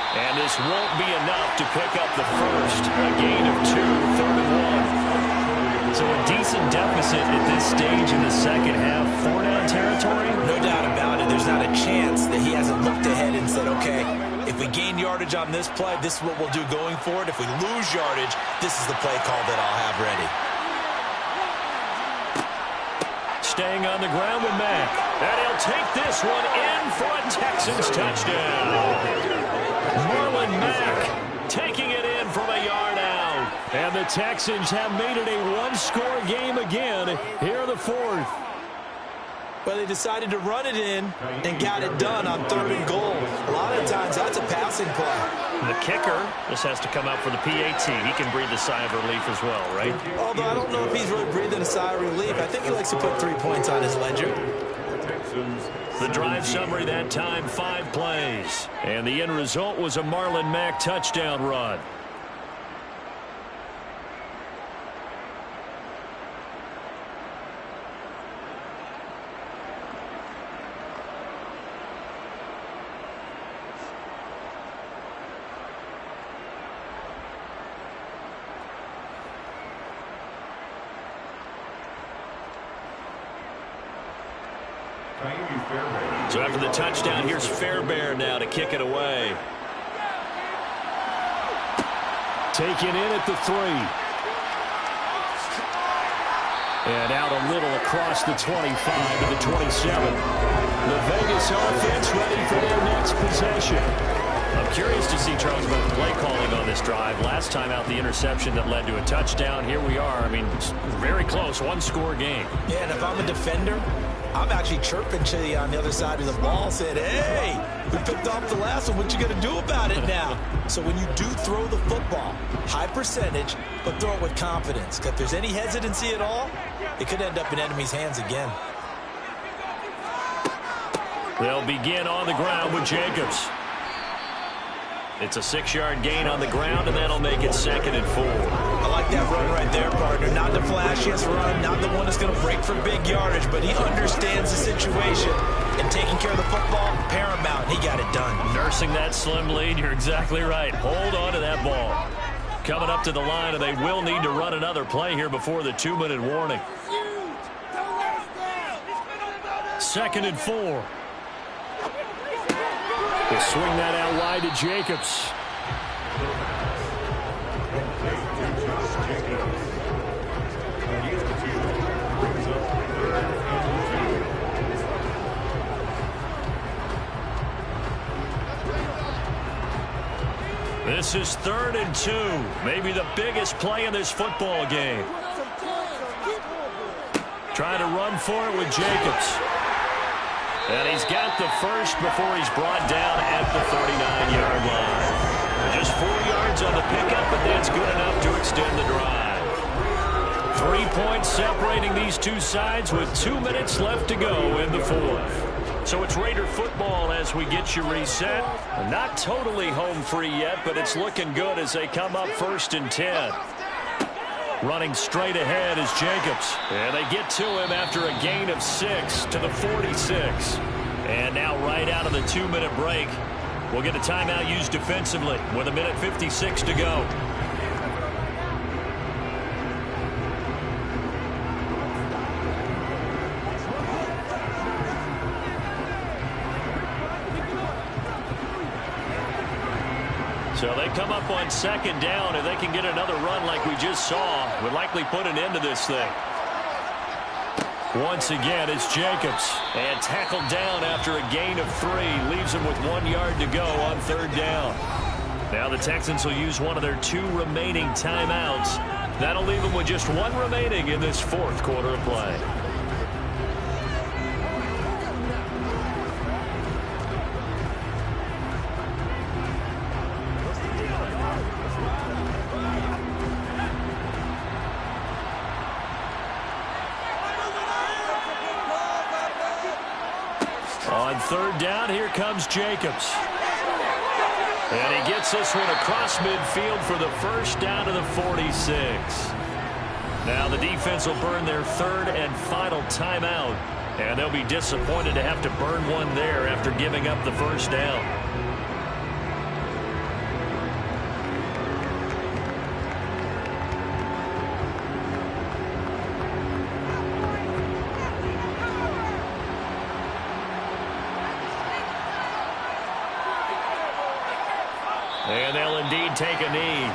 S3: And this won't be enough to pick up the first. A gain of 2, 3rd and 1. So a decent deficit at this stage in the second half. 4-down territory?
S8: No doubt about it. There's not a chance that he hasn't looked ahead and said, okay, if we gain yardage on this play, this is what we'll do going forward. If we lose yardage, this is the play call that I'll have ready.
S3: Staying on the ground with Mack. And he'll take this one in for a Texans touchdown. Marlon Mack taking it in from a yard out. And the Texans have made it a one-score game again here in the 4th.
S8: Well, they decided to run it in and got it done on 3rd and goal. A lot of times that's a passing play.
S3: The kicker, this has to come out for the PAT. He can breathe a sigh of relief as well, right?
S8: Although I don't know if he's really breathing a sigh of relief. I think he likes to put 3 points on his ledger.
S3: The drive summary that time, 5 plays. And the end result was a Marlon Mack touchdown run. So after the touchdown, here's Fairbairn now to kick it away. Taken in at the 3. And out a little across the 25 to the 27. The Vegas offense ready for their next possession. I'm curious to see, Charles, about the play calling on this drive. Last time out, the interception that led to a touchdown. Here we are. I mean, it's very close, one-score game.
S8: Yeah, and if I'm a defender, I'm actually chirping to you on the other side of the ball, saying, hey, we picked off the last one. What you going to do about it now? So when you do throw the football, high percentage, but throw it with confidence. If there's any hesitancy at all, it could end up in enemy's hands again.
S3: They'll begin on the ground with Jacobs. It's a 6-yard gain on the ground, and that'll make it 2nd and 4.
S8: I like that run right there, partner. Not the flashiest run, not the one that's going to break for big yardage, but he understands the situation. And taking care of the football, paramount. He got it done.
S3: Nursing that slim lead, you're exactly right. Hold on to that ball. Coming up to the line, and they will need to run another play here before the 2-minute warning. 2nd and 4. We'll swing that out wide to Jacobs. This is 3rd and 2. Maybe the biggest play in this football game. Trying to run for it with Jacobs. And he's got the first before he's brought down at the 39-yard line. Just 4 yards on the pickup, but that's good enough to extend the drive. 3 points separating these two sides with 2 minutes left to go in the 4th. So it's Raider football as we get you reset. Not totally home free yet, but it's looking good as they come up 1st and 10. Running straight ahead is Jacobs. And they get to him after a gain of 6 to the 46. And now right out of the 2-minute break, we'll get a timeout used defensively with 1:56 to go. So they come up on 2nd down. If they can get another run like we just saw, would likely put an end to this thing. Once again, it's Jacobs. And tackled down after a gain of 3. Leaves him with 1 yard to go on 3rd down. Now the Texans will use one of their 2 remaining timeouts. That'll leave them with just 1 remaining in this 4th quarter of play. On third down, here comes Jacobs. And he gets this one across midfield for the first down to the 46. Now the defense will burn their third and final timeout. And they'll be disappointed to have to burn one there after giving up the first down. And they'll indeed take a knee.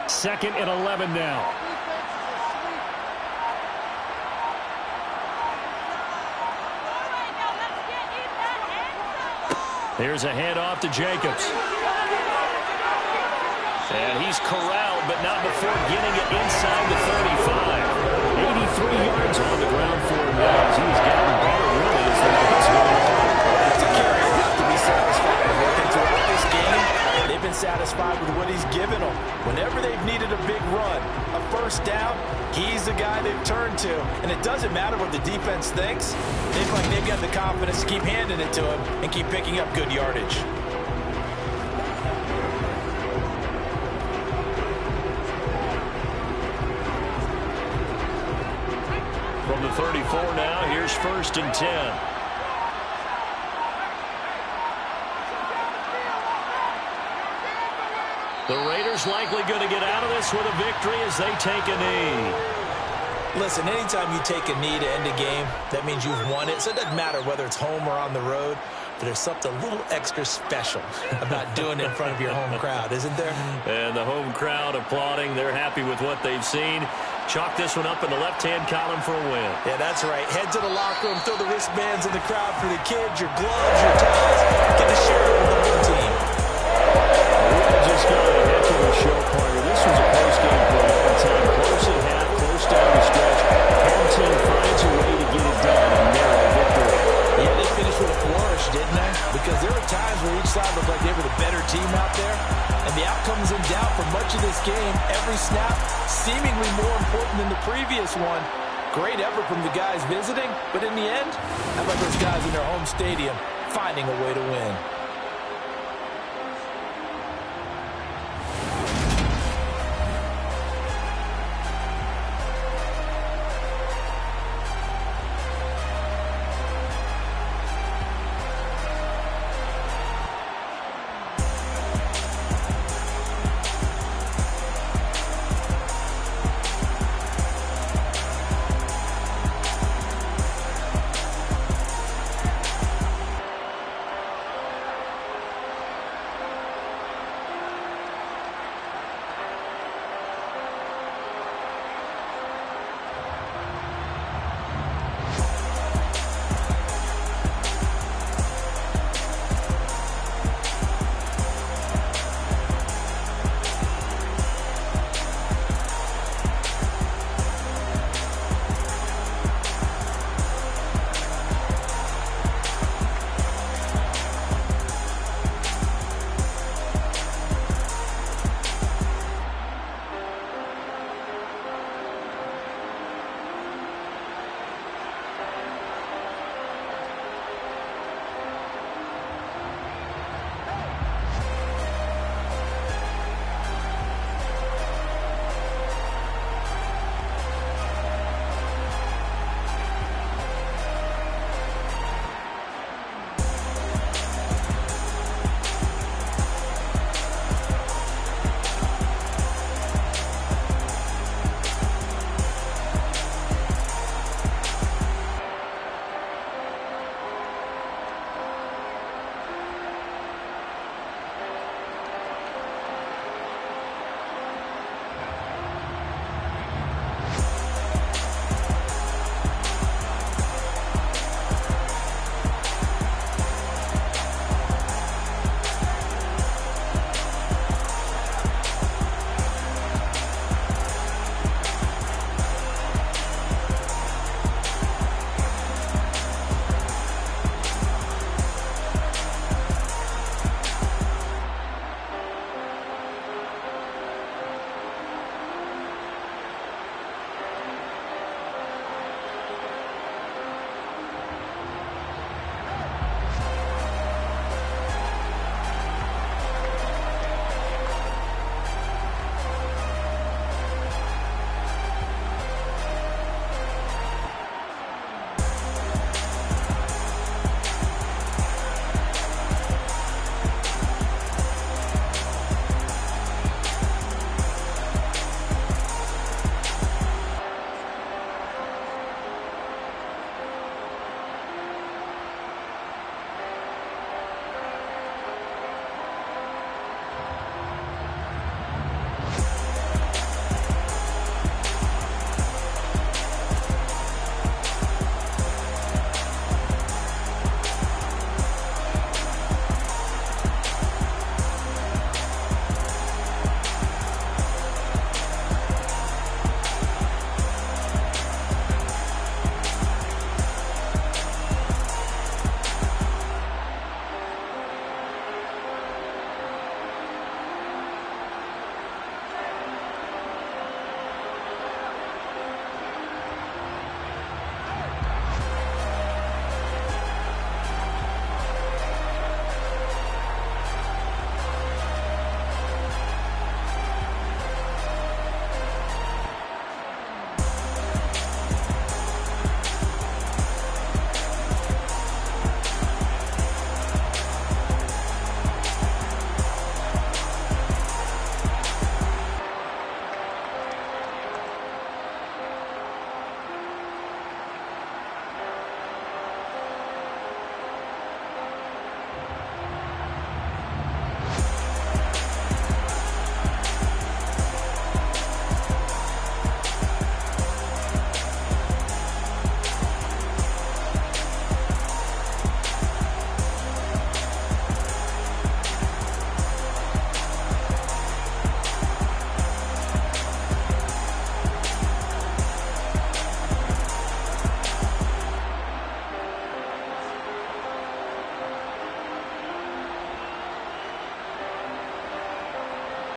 S3: Second and 11 now. Here's a handoff to Jacobs. And he's corralled, but not before getting it inside the 35. 83 yards on the ground for him now as he's gotten better really as the night's going on.
S4: That's a carrier have to be satisfied with. And throughout this game, they've been satisfied with what he's given them. Whenever they've needed a big run, a first down, he's the guy they've turned to. And it doesn't matter what the defense thinks. They feel like they've got the confidence to keep handing it to him and keep picking up good yardage.
S3: From the 34 now, here's first and 10. The Raiders likely going to get out of this with a victory as they take a knee.
S4: Listen, anytime you take a knee to end a game, that means you've won it. So it doesn't matter whether it's home or on the road. But there's something a little extra special about doing it in front of your home crowd, isn't there?
S3: And the home crowd applauding. They're happy with what they've seen. Chalk this one up in the left-hand column for a win.
S4: Yeah, that's right. Head to the locker room, throw the wristbands in the crowd for the kids, your gloves, your towels. Get to share it with the whole team.
S3: We just got a heck of a show, partner. This was a close game for a long time. Close at half, close down the stretch. Home team finds a way to get it done and narrow victory.
S4: Yeah, they finished with a flourish, didn't they? Because there were times where each side looked like they were the better team out there. And the outcome is in doubt for much of this game. Every snap seemingly more important than the previous one. Great effort from the guys visiting. But in the end, how about those guys in their home stadium finding a way to win?